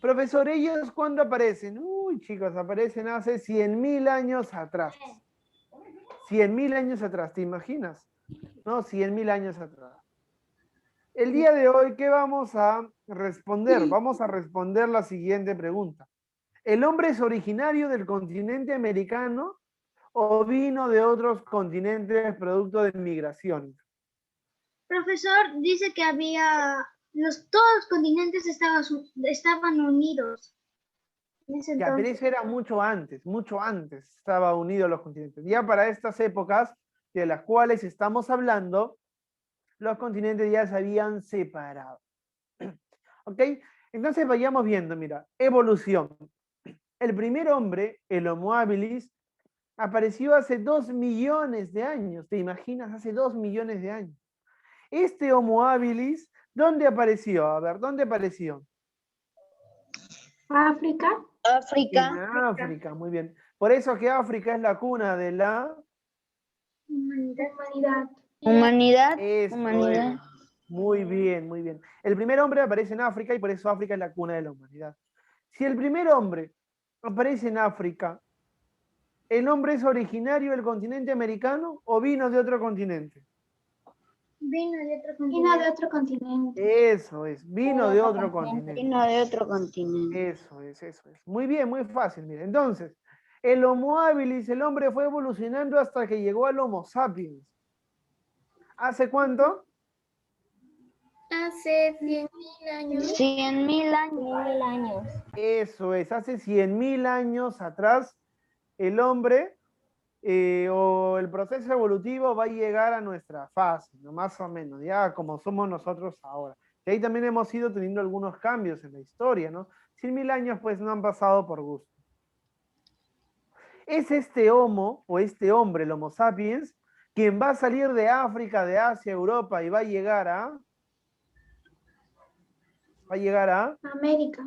Profesor, ¿ellos cuándo aparecen? Uy, chicos, aparecen hace 100.000 años atrás. 100.000 años atrás, ¿te imaginas? No, 100.000 años atrás. El día de hoy, ¿qué vamos a responder? Vamos a responder la siguiente pregunta. ¿El hombre es originario del continente americano o vino de otros continentes producto de migración? Profesor, dice que todos los continentes estaban unidos. En ese Ya, pero entonces. eso era mucho antes estaba unido los continentes. Ya para estas épocas de las cuales estamos hablando, los continentes ya se habían separado. ¿Ok? Entonces vayamos viendo, mira, evolución. El primer hombre, el Homo habilis, apareció hace 2 millones de años. ¿Te imaginas? Hace 2 millones de años. Este Homo habilis, ¿dónde apareció? A ver, ¿dónde apareció? África. En África, muy bien. Por eso que África es la cuna de la Humanidad. Humanidad. Eso Humanidad. es. Muy bien, muy bien. El primer hombre aparece en África y por eso África es la cuna de la humanidad. Si el primer hombre aparece en África, ¿el hombre es originario del continente americano o vino de otro continente? Vino de otro Vino continente. de otro continente. Eso es, vino de otro continente. Vino de otro continente. Eso es, eso es. Muy bien, muy fácil. Mira, entonces, el Homo habilis, el hombre fue evolucionando hasta que llegó al Homo sapiens. ¿Hace cuánto? Hace 100.000 años. 100.000 años. Eso es, hace 100.000 años atrás, el hombre o el proceso evolutivo va a llegar a nuestra fase, ¿no? Más o menos, ya como somos nosotros ahora. Y ahí también hemos ido teniendo algunos cambios en la historia, ¿no? 100.000 años pues no han pasado por gusto. Es este homo o este hombre, el Homo sapiens, quien va a salir de África, de Asia, Europa y va a llegar a... América.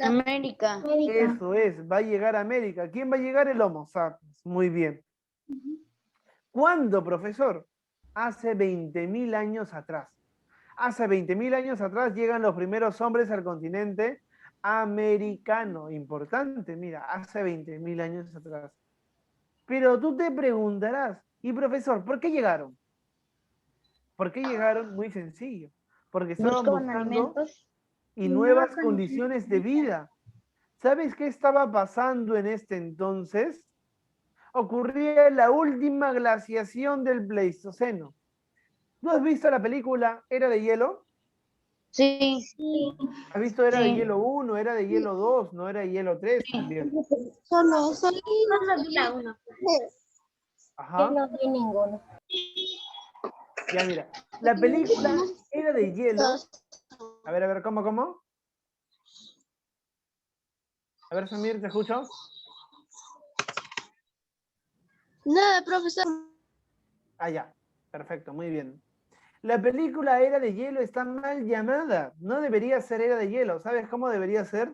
América. Eso es, va a llegar a América. ¿Quién va a llegar? El Homo sapiens. Muy bien. ¿Cuándo, profesor? Hace 20.000 años atrás. Hace 20.000 años atrás llegan los primeros hombres al continente americano. Importante, mira, hace 20.000 años atrás. Pero tú te preguntarás, y profesor, ¿por qué llegaron? ¿Por qué llegaron? Muy sencillo. Porque estaban Buscaban buscando alimentos. y nuevas condiciones de vida. ¿Sabes qué estaba pasando en este entonces? Ocurría la última glaciación del Pleistoceno. ¿Tú has visto la película Era de Hielo? Sí. ¿Has visto Era de Sí. Hielo 1, Era de Hielo 2, no Era de Hielo 3 también? Solo vi la una. Ajá. no vi ninguno. Ya mira, la película Era de Hielo. A ver, ¿cómo? A ver, Samir, ¿te escucho? Nada, profesor. Ah, ya. Perfecto, muy bien. La película Era de Hielo está mal llamada. No debería ser Era de Hielo. ¿Sabes cómo debería ser?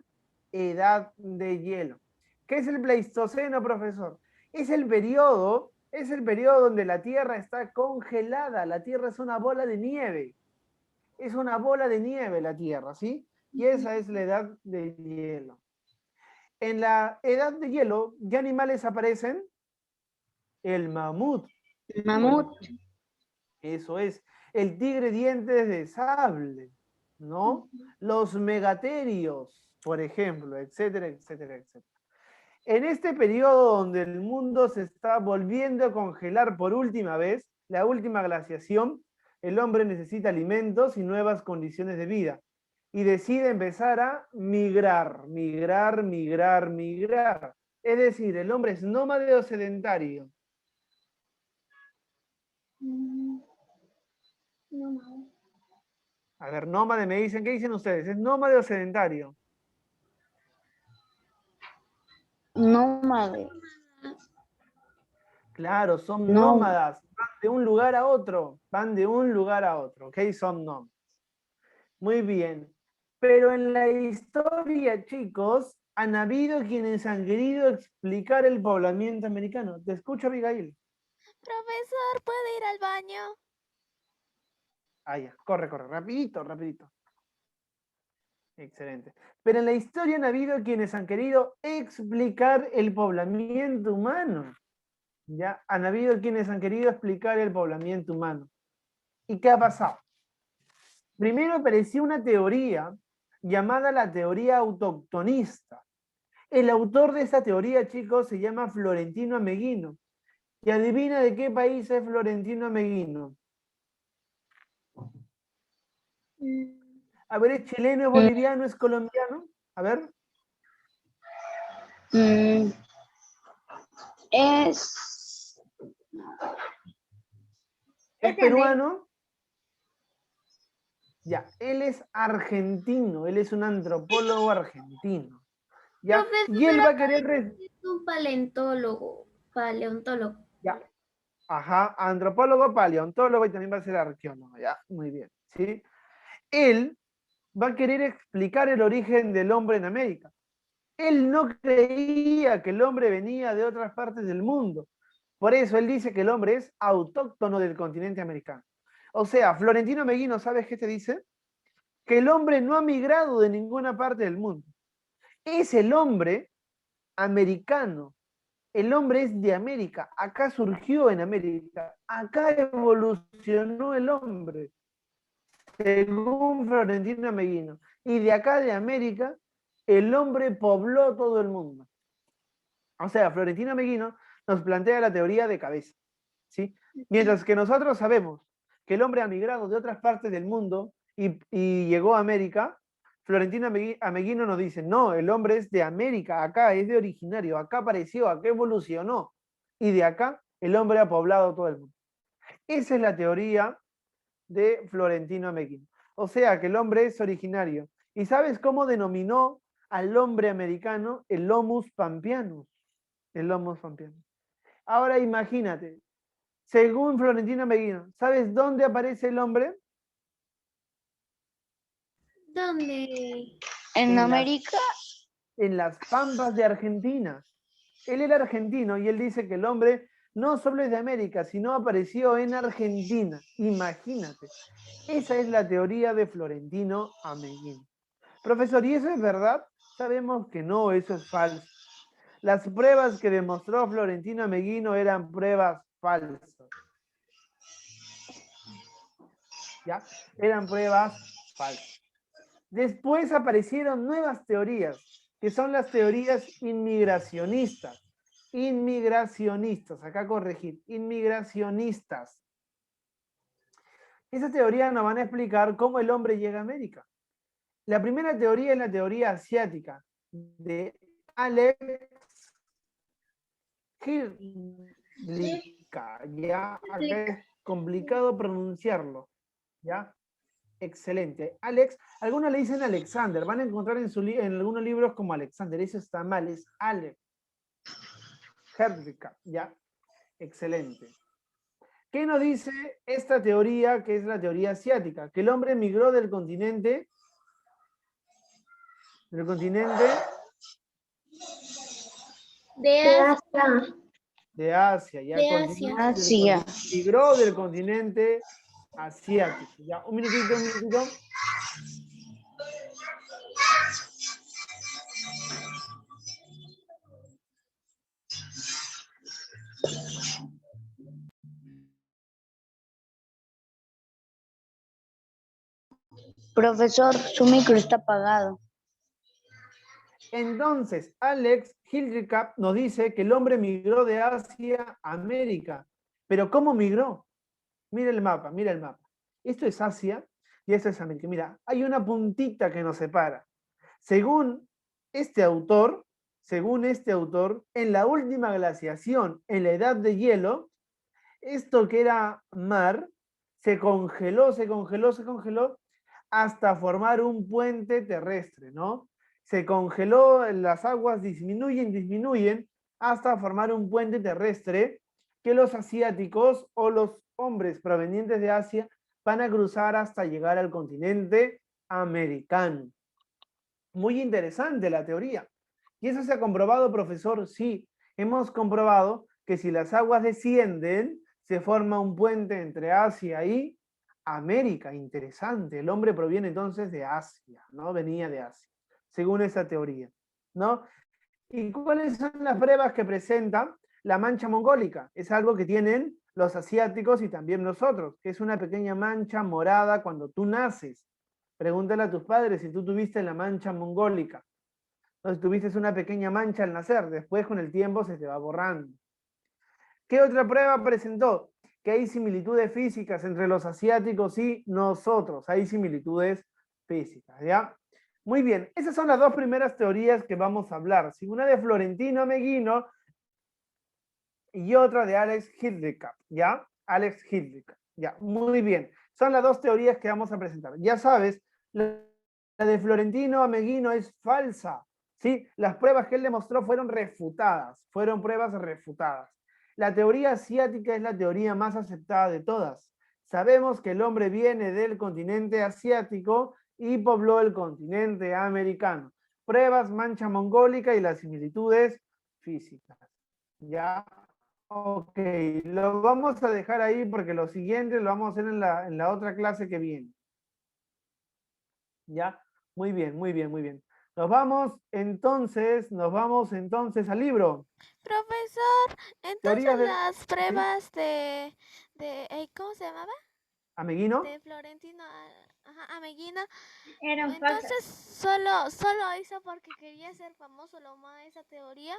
Edad de Hielo. ¿Qué es el Pleistoceno, profesor? Es el periodo donde la Tierra está congelada. La Tierra es una bola de nieve. Es una bola de nieve la Tierra, ¿sí? Y esa es la edad de hielo. En la edad de hielo, ¿qué animales aparecen? El mamut. Mamut. Eso es. El tigre dientes de sable, ¿no? Los megaterios, por ejemplo, etcétera, etcétera, etcétera. En este periodo donde el mundo se está volviendo a congelar por última vez, la última glaciación, el hombre necesita alimentos y nuevas condiciones de vida. Y decide empezar a migrar. Es decir, el hombre es nómade o sedentario. Nómada. A ver, nómade me dicen, ¿qué dicen ustedes? ¿Es nómade o sedentario? Nómade. Claro, son No. nómadas, van de un lugar a otro, van de un lugar a otro, ¿ok? Son nómadas. Muy bien. Pero en la historia, chicos, han habido quienes han querido explicar el poblamiento americano. Te escucho, Abigail. Profesor, ¿puede ir al baño? Ah, ya, corre, rapidito, rapidito. Excelente. Pero en la historia han habido quienes han querido explicar el poblamiento humano. Ya, han habido quienes han querido explicar el poblamiento humano. ¿Y qué ha pasado? Primero apareció una teoría llamada la teoría autoctonista. El autor de esta teoría, chicos, se llama Florentino Ameghino. ¿Y adivina de qué país es Florentino Ameghino? A ver, ¿es chileno, es boliviano, es colombiano? A ver. Es ¿Es peruano? Ya, él es argentino, él es un antropólogo argentino. ¿Ya? Profesor, Y él va a pero querer... es un paleontólogo. Ya. Ajá, antropólogo, paleontólogo y también va a ser arqueólogo, ya, muy bien, ¿sí? Él va a querer explicar el origen del hombre en América. Él no creía que el hombre venía de otras partes del mundo. Por eso él dice que el hombre es autóctono del continente americano. O sea, Florentino Ameghino, ¿sabes qué te dice? Que el hombre no ha migrado de ninguna parte del mundo. Es el hombre americano. El hombre es de América. Acá surgió en América. Acá evolucionó el hombre. Según Florentino Ameghino. Y de acá de América, el hombre pobló todo el mundo. O sea, Florentino Ameghino nos plantea la teoría de cabeza, ¿sí? Mientras que nosotros sabemos que el hombre ha migrado de otras partes del mundo y llegó a América, Florentino Ameghino nos dice, no, el hombre es de América, acá es de originario, acá apareció, acá evolucionó, y de acá el hombre ha poblado todo el mundo. Esa es la teoría de Florentino Ameghino. O sea, que el hombre es originario. ¿Y sabes cómo denominó al hombre americano el Homo pampeanus? El Homo pampeanus. Ahora imagínate, según Florentino Ameghino, ¿sabes dónde aparece el hombre? ¿Dónde? en América. En las pampas de Argentina. Él era argentino y él dice que el hombre no solo es de América, sino apareció en Argentina. Imagínate. Esa es la teoría de Florentino Ameghino. Profesor, ¿y eso es verdad? Sabemos que no, eso es falso. Las pruebas que demostró Florentino Ameghino eran pruebas falsas. ¿Ya? Eran pruebas falsas. Después aparecieron nuevas teorías, que son las teorías inmigracionistas. Inmigracionistas, acá corregir, inmigracionistas. Esa teoría nos van a explicar cómo el hombre llega a América. La primera teoría es la teoría asiática, de Alex Hilika. Ya, acá es complicado pronunciarlo. ¿Ya? Excelente. Alex, algunos le dicen Alexander, van a encontrar en algunos libros como Alexander, eso está mal, es Alex. Herrika, ¿ya? Excelente. ¿Qué nos dice esta teoría, que es la teoría asiática? Que el hombre migró del continente de Asia. de Asia, ya. De Asia. Asia. Migró del continente asiático. Ya, un minutito, un minutito. Profesor, su micro está apagado. Entonces, Alex Hildebrand nos dice que el hombre migró de Asia a América. ¿Pero cómo migró? Mira el mapa, mira el mapa. Esto es Asia y esto es América. Mira, hay una puntita que nos separa. Según este autor, en la última glaciación, en la edad de hielo, esto que era mar, se congeló, se congeló, se congeló, hasta formar un puente terrestre, ¿no? Se congeló, las aguas disminuyen, disminuyen, hasta formar un puente terrestre que los asiáticos o los hombres provenientes de Asia van a cruzar hasta llegar al continente americano. Muy interesante la teoría. ¿Y eso se ha comprobado, profesor? Sí, hemos comprobado que si las aguas descienden, se forma un puente entre Asia y América. Interesante. El hombre proviene entonces de Asia, ¿no? Venía de Asia, según esa teoría, ¿no? ¿Y cuáles son las pruebas que presenta la mancha mongólica? Es algo que tienen los asiáticos y también nosotros, que es una pequeña mancha morada cuando tú naces. Pregúntale a tus padres si tú tuviste la mancha mongólica. Entonces tuviste una pequeña mancha al nacer, después con el tiempo se te va borrando. ¿Qué otra prueba presentó? Que hay similitudes físicas entre los asiáticos y nosotros. Hay similitudes físicas, ¿ya? Muy bien, esas son las dos primeras teorías que vamos a hablar. ¿Sí? Una de Florentino Meguino y otra de Alex Hildekap, ¿ya? Alex Hildekap, ya, muy bien. Son las dos teorías que vamos a presentar. Ya sabes, la de Florentino Meguino es falsa, ¿sí? Las pruebas que él demostró fueron refutadas, fueron pruebas refutadas. La teoría asiática es la teoría más aceptada de todas. Sabemos que el hombre viene del continente asiático y pobló el continente americano. Pruebas, mancha mongólica y las similitudes físicas. ¿Ya? Ok, lo vamos a dejar ahí porque lo siguiente lo vamos a hacer en la otra clase que viene. ¿Ya? Muy bien, muy bien, muy bien. Nos vamos entonces al libro. Profesor, Teorías entonces de... las pruebas de ¿cómo se llamaba? ¿Ameguino? De Florentino, ajá, Ameguino. Eran falsas. Entonces, solo hizo porque quería ser famoso, lo más esa teoría.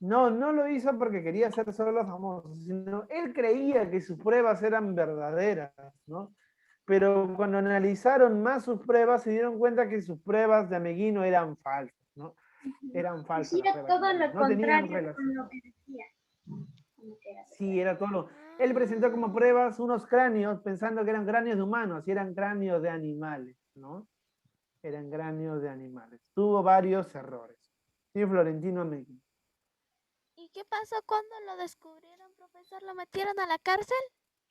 No, no lo hizo porque quería ser solo famoso, sino él creía que sus pruebas eran verdaderas, ¿no? Pero cuando analizaron más sus pruebas, se dieron cuenta que sus pruebas de Ameguino eran falsas, ¿no? Eran falsas. Hacía Las pruebas todo de lo Ameguino, no tenían contrario relación. con lo que decía. Como que era Sí, era todo lo... Él presentó como pruebas unos cráneos pensando que eran cráneos de humanos y eran cráneos de animales, ¿no? Eran cráneos de animales. Tuvo varios errores. Sí, Florentino Ameguino. ¿Y qué pasó cuando lo descubrieron, profesor? ¿Lo metieron a la cárcel?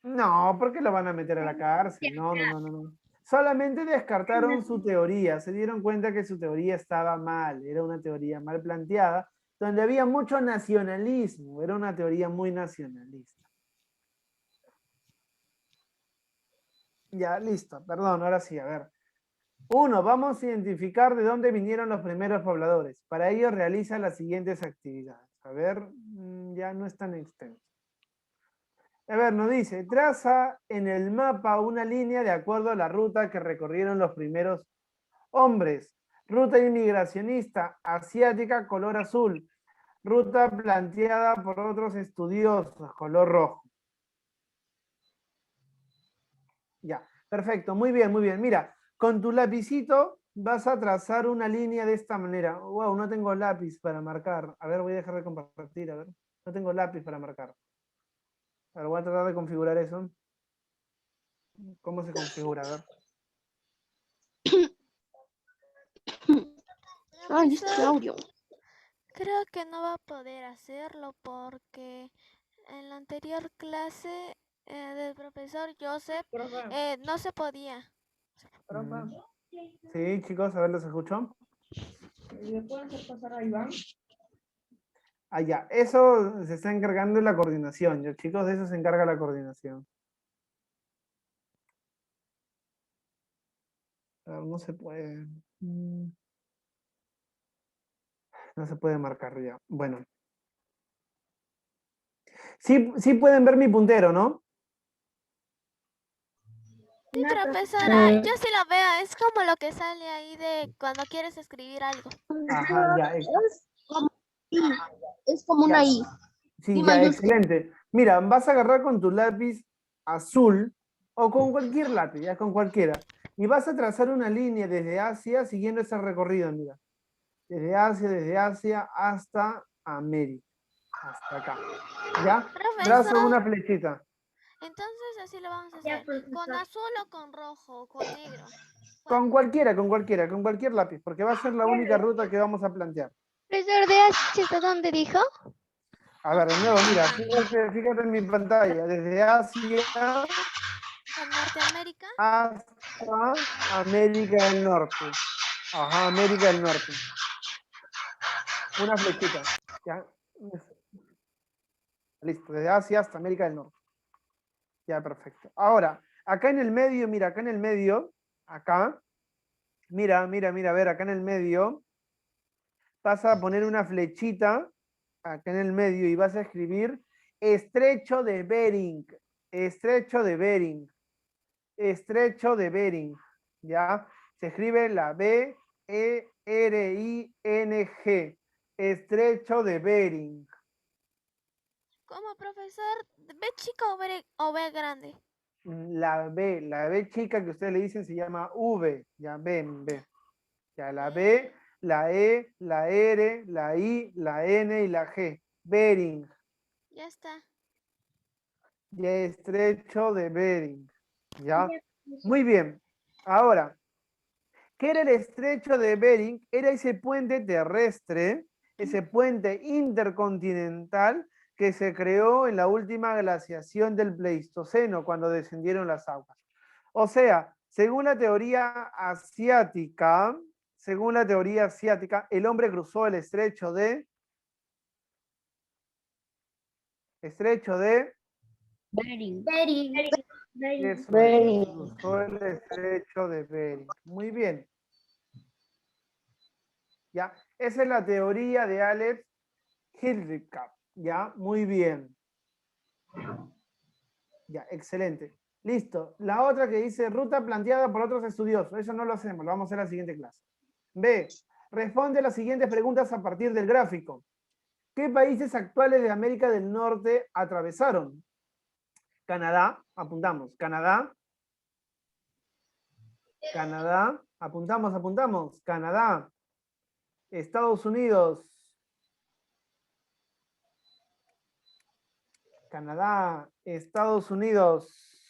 No, ¿por qué lo van a meter a la cárcel? No, no, no, no, no. Solamente descartaron su teoría, se dieron cuenta que su teoría estaba mal, era una teoría mal planteada, donde había mucho nacionalismo, era una teoría muy nacionalista. Ya, listo, perdón, ahora sí, a ver. 1. Vamos a identificar de dónde vinieron los primeros pobladores. Para ello realiza las siguientes actividades. A ver, ya no es tan extenso. A ver, nos dice, traza en el mapa una línea de acuerdo a la ruta que recorrieron los primeros hombres. Ruta inmigracionista asiática, color azul. Ruta planteada por otros estudiosos, color rojo. Ya, perfecto, muy bien, muy bien. Mira, con tu lapicito vas a trazar una línea de esta manera. Wow, no tengo lápiz para marcar. A ver, voy a dejar de compartir, a ver. No tengo lápiz para marcar. Ahora voy a tratar de configurar eso. ¿Cómo se configura? A ver. Ay, este audio. Creo que no va a poder hacerlo porque en la anterior clase del profesor Joseph no se podía. Sí, chicos, a ver, ¿los escucho? ¿Le pueden hacer pasar a Iván? Ah, ya, eso se está encargando la coordinación. Yo, chicos, de eso se encarga la coordinación. Pero no se puede. No se puede marcar ya. Bueno. Sí, sí pueden ver mi puntero, ¿no? Sí, profesora, yo sí lo veo, es como lo que sale ahí de cuando quieres escribir algo. Ajá, ya. Es como una I. Sí, ya, excelente. Mira, vas a agarrar con tu lápiz azul o con cualquier lápiz, ya con cualquiera. Y vas a trazar una línea desde Asia siguiendo ese recorrido, mira. Desde Asia hasta América. Hasta acá. ¿Ya? Traza una flechita. Entonces así lo vamos a Ya, hacer. profesor. ¿Con azul o con rojo o con negro? Con cualquier lápiz, porque va a ser la única ruta que vamos a plantear. Profesor de H, ¿hasta dónde dijo? A ver, de nuevo, mira, fíjate en mi pantalla, desde Asia ¿Con Norteamérica? hasta América del Norte. Ajá, América del Norte. Una flechita. ¿Ya? Listo, desde Asia hasta América del Norte. Ya, perfecto. Ahora, acá en el medio, mira, acá en el medio, acá, mira, a ver, acá en el medio, vas a poner una flechita, acá en el medio, y vas a escribir Estrecho de Bering, Estrecho de Bering, Estrecho de Bering, ¿ya? Se escribe la B-E-R-I-N-G, Estrecho de Bering. ¿Cómo, profesor? ¿B chica o B grande? La B chica que ustedes le dicen se llama V, ya ven, B. Ya la B, la E, la R, la I, la N y la G. Bering. Ya está. Ya Estrecho de Bering. ¿Ya? Muy bien. Ahora, ¿qué era el Estrecho de Bering? Era ese puente terrestre, ese puente intercontinental que se creó en la última glaciación del Pleistoceno, cuando descendieron las aguas. O sea, según la teoría asiática, el hombre cruzó el estrecho de Bering. Eso Bering. es, cruzó el estrecho de Bering. Muy bien. ¿Ya? Esa es la teoría de Alex Hildebrand. ¿Ya? Muy bien. Ya, excelente. Listo. La otra que dice ruta planteada por otros estudiosos. Eso no lo hacemos, lo vamos a hacer en la siguiente clase. B. Responde las siguientes preguntas a partir del gráfico. ¿Qué países actuales de América del Norte atravesaron? Canadá, apuntamos. Canadá. Canadá, apuntamos. Canadá. Estados Unidos. Canadá, Estados Unidos.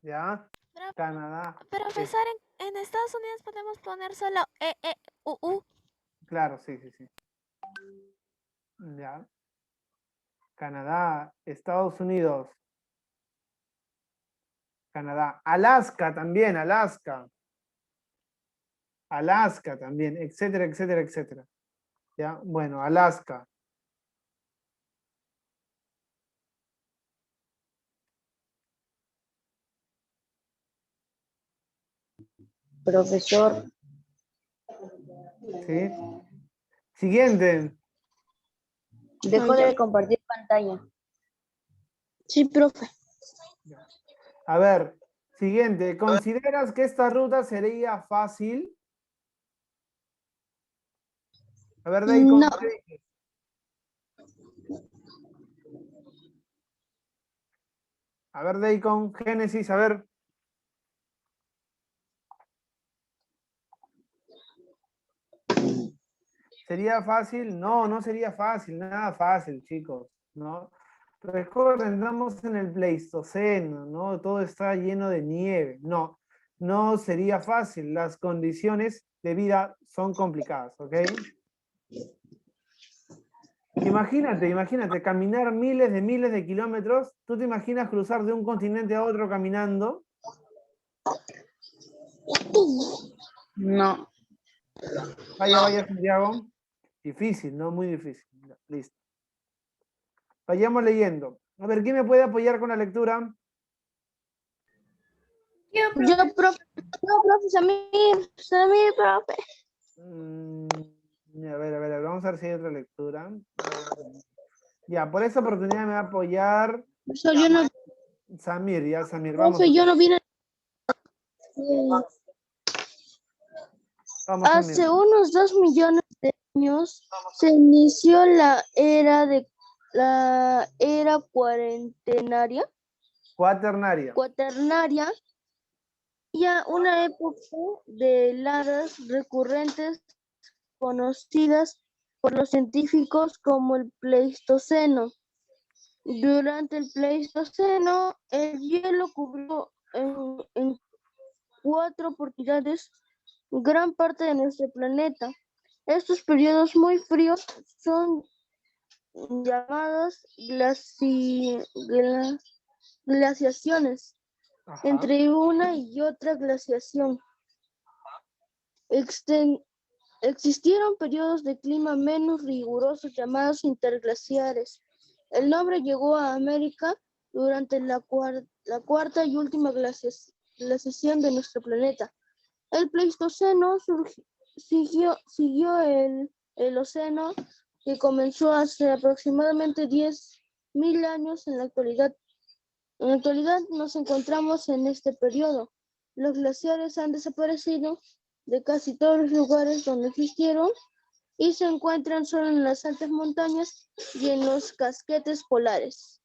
¿Ya? Canadá. Profesor, en Estados Unidos podemos poner solo U. Claro, sí. ¿Ya? Canadá, Estados Unidos. Canadá. Alaska también, Alaska. Alaska también, etcétera. ¿Ya? Bueno, Alaska. Profesor. ¿Sí? Siguiente. Dejo de compartir pantalla. Sí, profe. A ver, siguiente. ¿Consideras que esta ruta sería fácil? A ver, Deicon, No. ¿qué dices? A ver, Deicon, Génesis, a ver. ¿Sería fácil? No, no sería fácil, nada fácil, chicos, ¿no? Recuerden, estamos en el Pleistoceno, ¿no? Todo está lleno de nieve. No, no sería fácil. Las condiciones de vida son complicadas, ¿ok? Imagínate, caminar miles de kilómetros. ¿Tú te imaginas cruzar de un continente a otro caminando? No. Vaya, Santiago. Difícil, ¿no? Muy difícil. Listo. Vayamos leyendo. A ver, ¿quién me puede apoyar con la lectura? Yo, profe. No, profe, Samir, profe. A ver, vamos a ver si hay otra lectura. Ya, por esa oportunidad me va a apoyar Yo no, Samir, vamos. profe, yo no vine. Vamos, Hace Samir. unos 2 millones de años se inició la era cuaternaria, ya una época de heladas recurrentes conocidas por los científicos como el Pleistoceno. Durante el Pleistoceno, el hielo cubrió en 4 oportunidades gran parte de nuestro planeta. Estos periodos muy fríos son llamados glaciaciones. Ajá. Entre una y otra glaciación existieron periodos de clima menos rigurosos llamados interglaciares. El nombre llegó a América durante la cuarta y última glaciación de nuestro planeta. El Pleistoceno siguió el Eoceno, que comenzó hace aproximadamente 10.000 años. En la actualidad nos encontramos en este periodo. Los glaciares han desaparecido de casi todos los lugares donde existieron y se encuentran solo en las altas montañas y en los casquetes polares.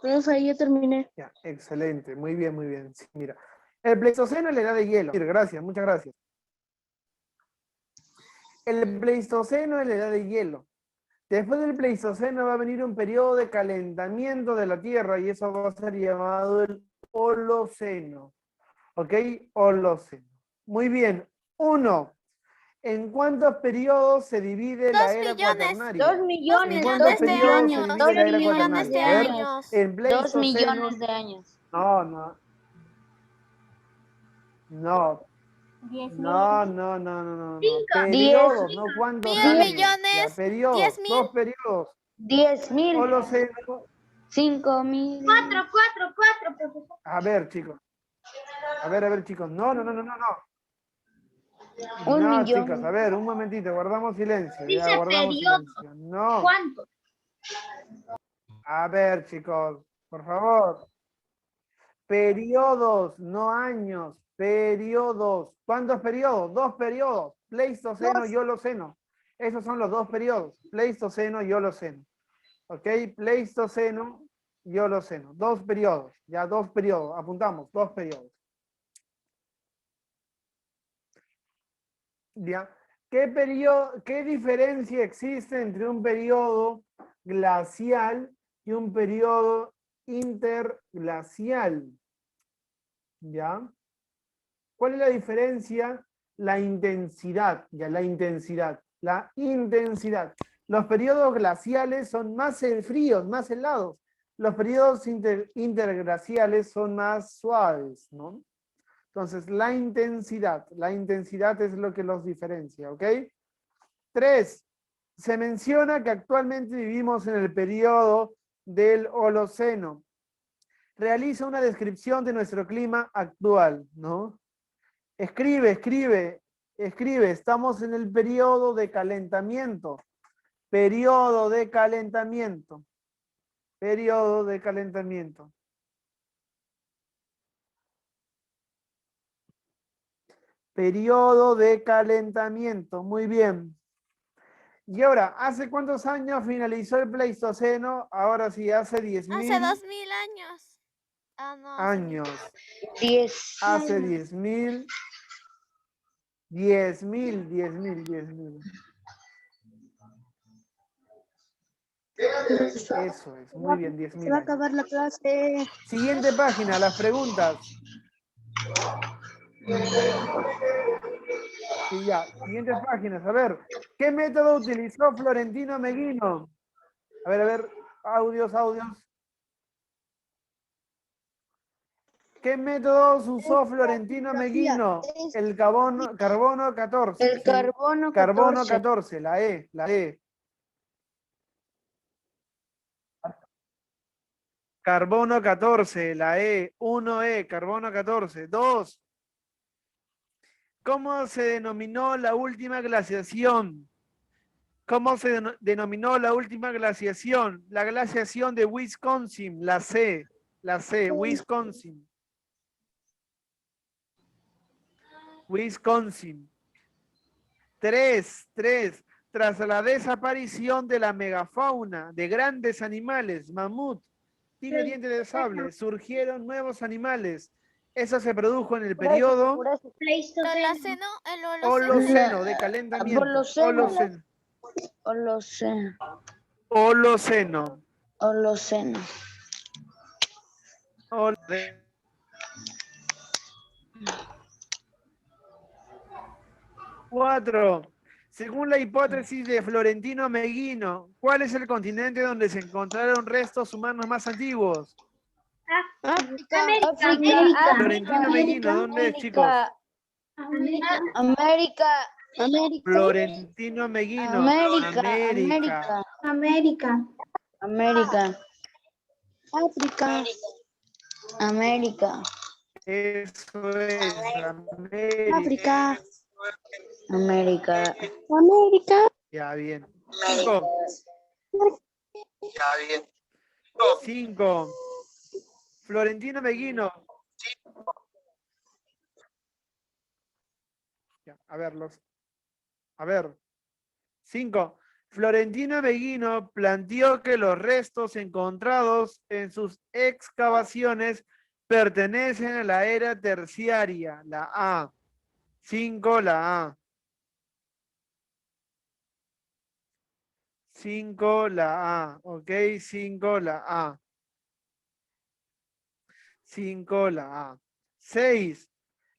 Profe, ya terminé. Ya, excelente, muy bien, muy bien. Sí, mira, el Pleistoceno es la edad de hielo. Gracias, muchas gracias. El Pleistoceno es la edad de hielo. Después del Pleistoceno va a venir un periodo de calentamiento de la Tierra y eso va a ser llamado el Holoceno. ¿Ok? Holoceno. Muy bien. 1. ¿En cuántos periodos se divide la era cuaternaria? 2 millones, ¿En cuántos de periodos años, se divide 2 la era millones de cuaternaria? A ver, años. en 2 Pleistoceno. millones de años. No. No. 10.000. Periodos, no cuántos 10 años. millones, Ya, periodos, 10.000. 2 periodos. 10.000. Holoceno. 5.000. 4, profesor. A ver, chicos. A ver, chicos. No. Un No, millón. chicos, a ver, un momentito, guardamos silencio. Dice Ya, guardamos periodo. silencio. No. ¿Cuánto? A ver, chicos, por favor. Periodos, no años. Periodos. ¿Cuántos periodos? 2 periodos. Pleistoceno y Holoceno. Esos son los 2 periodos. Pleistoceno y Holoceno. ¿Ok? Pleistoceno y Holoceno. 2 periodos. Ya, 2 periodos. Apuntamos, 2 periodos. ¿Ya? ¿Qué diferencia existe entre un periodo glacial y un periodo interglacial? ¿Ya? ¿Cuál es la diferencia? La intensidad, ya, la intensidad. Los periodos glaciales son más fríos, más helados. Los periodos interglaciales son más suaves, ¿no? Entonces, la intensidad es lo que los diferencia, ¿ok? 3. Se menciona que actualmente vivimos en el periodo del Holoceno. Realiza una descripción de nuestro clima actual, ¿no? Escribe, estamos en el periodo de calentamiento. Periodo de calentamiento. Periodo de calentamiento. Periodo de calentamiento, muy bien. Y ahora, ¿hace cuántos años finalizó el Pleistoceno? Ahora sí, hace 10.000 Hace 2.000 años. Ah, no. años. 10. Hace 10.000. 10.000. Eso es, muy bien, 10.000. Se va a acabar la clase. Siguiente página, las preguntas. Sí, ya, siguientes páginas. A ver, ¿qué método utilizó Florentino Meguino? A ver, audios. ¿Qué métodos usó Florentino Meguino? El carbono 14. El carbono 14. Carbono 14, la E. Carbono 14, la E. 1E, carbono 14. 2. ¿Cómo se denominó la última glaciación? ¿Cómo se denominó la última glaciación? La glaciación de Wisconsin, la C, Wisconsin. Wisconsin. 3. Tras la desaparición de la megafauna de grandes animales, mamut, tigre diente de sable, surgieron nuevos animales. Eso se produjo en el periodo Holoceno, el Holoceno. Holoceno, de calentamiento. Holoceno. Holoceno. Holoceno. 4. Según la hipótesis de Florentino Meguino, ¿cuál es el continente donde se encontraron restos humanos más antiguos? África. Florentino Meguino, ¿dónde es, chicos? América. Florentino Meguino. América. África. América. Eso es, África. América. Ya, bien. 5. Florentino Meguino. Ya, a ver. 5. Florentino Meguino planteó que los restos encontrados en sus excavaciones pertenecen a la era terciaria, la A. 5, la A. 5, la A. Ok, 5, la A. 5, la A. 6.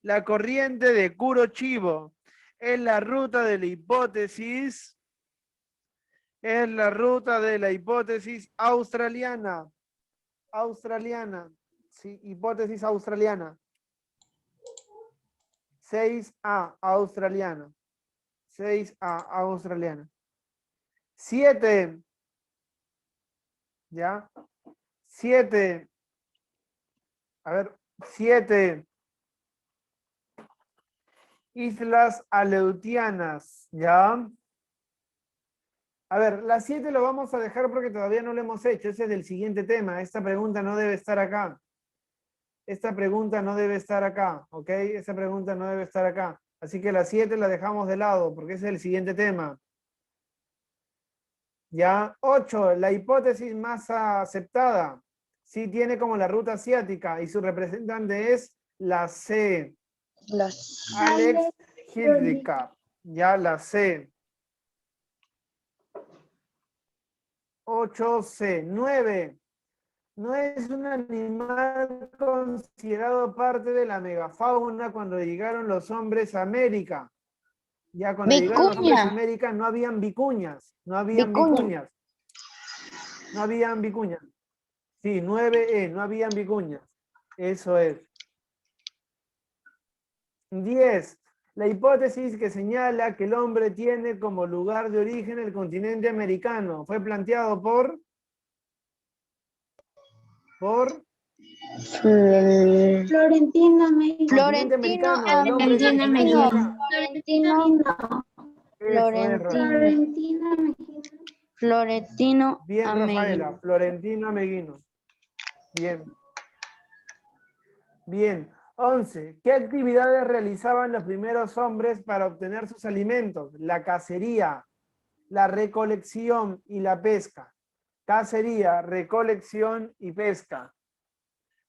La corriente de Kurochivo es la ruta de la hipótesis. Es la ruta de la hipótesis australiana. Sí, hipótesis australiana. 6A, australiana. 6A, australiana. 7. ¿Ya? 7. A ver, 7. Islas Aleutianas, ¿ya? A ver, la 7 lo vamos a dejar porque todavía no lo hemos hecho. Ese es del siguiente tema. Esta pregunta no debe estar acá. Esta pregunta no debe estar acá, ¿ok? Esta pregunta no debe estar acá. Así que la 7 la dejamos de lado porque ese es el siguiente tema. ¿Ya? 8. La hipótesis más aceptada. Sí tiene como la ruta asiática y su representante es la C. Alex Hildrika. Ya, la C. 8C. 9. No es un animal considerado parte de la megafauna cuando llegaron los hombres a América. Ya cuando llegaron los hombres a América no habían vicuñas. No habían vicuñas. Sí, 9E, no habían vicuñas. Eso es. 10. La hipótesis que señala que el hombre tiene como lugar de origen el continente americano fue planteado por Florentino Bien, Rafaela, Florentino Meguino. Bien. 11. ¿Qué actividades realizaban los primeros hombres para obtener sus alimentos? La cacería, la recolección y la pesca. Cacería, recolección y pesca.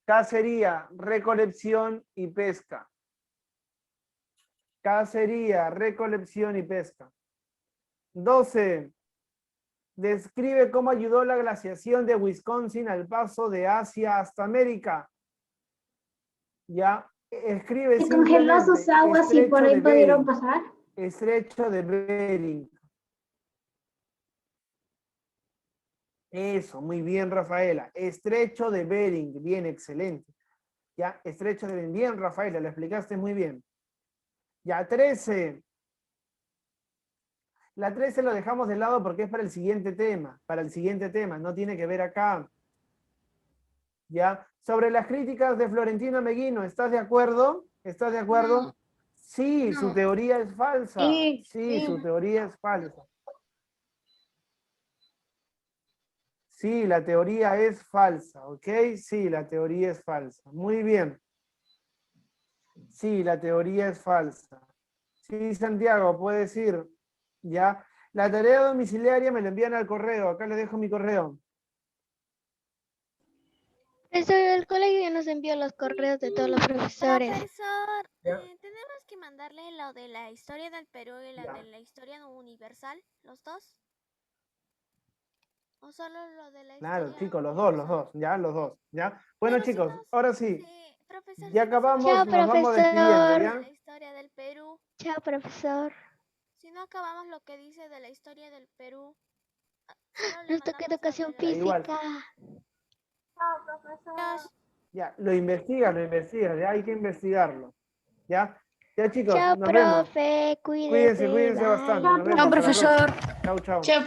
Cacería, recolección y pesca. Cacería, recolección y pesca. 12. Describe cómo ayudó la glaciación de Wisconsin al paso de Asia hasta América. Ya, escribe ¿se congeló sus aguas y por ahí pudieron pasar? Estrecho de Bering. Eso, muy bien, Rafaela. Estrecho de Bering, bien, excelente. Ya, estrecho de Bering, bien, Rafaela, lo explicaste muy bien. Ya, 13. La 13 lo dejamos de lado porque es para el siguiente tema, no tiene que ver acá. ¿Ya? Sobre las críticas de Florentino Meguino, ¿estás de acuerdo? ¿Estás de acuerdo? No. Sí, no. Su teoría es falsa. Sí, su teoría es falsa. Sí, la teoría es falsa, ¿ok? Sí, la teoría es falsa. Muy bien. Sí, la teoría es falsa. Sí, Santiago, puedes ir. ¿Ya? La tarea domiciliaria me la envían al correo. Acá les dejo mi correo. El colegio ya nos envió los correos de todos los profesores. Profesor, Ya. tenemos que mandarle lo de la historia del Perú y la Ya. de la historia universal, los dos. ¿O solo lo de la Claro, historia chicos, los universal? dos, ya, los dos, ya. Bueno, Pero si chicos, nos- ahora sí, Sí, profesor, ya si no acabamos, Chao, nos vamos despidiendo, profesor. ¿ya? la historia del Perú, Chao, profesor. si no acabamos lo que dice de la historia del Perú, solo le Nos toca mandamos lo educación de la- Ya, igual. física. Adiós. Ya, lo investiga, ya hay que investigarlo. ¿Ya? Ya, chicos, Chao, nos vemos. profe. Cuídense Cuídese. bastante. Bye. Nos vemos. Hasta la próxima. Chau, chau. Chao,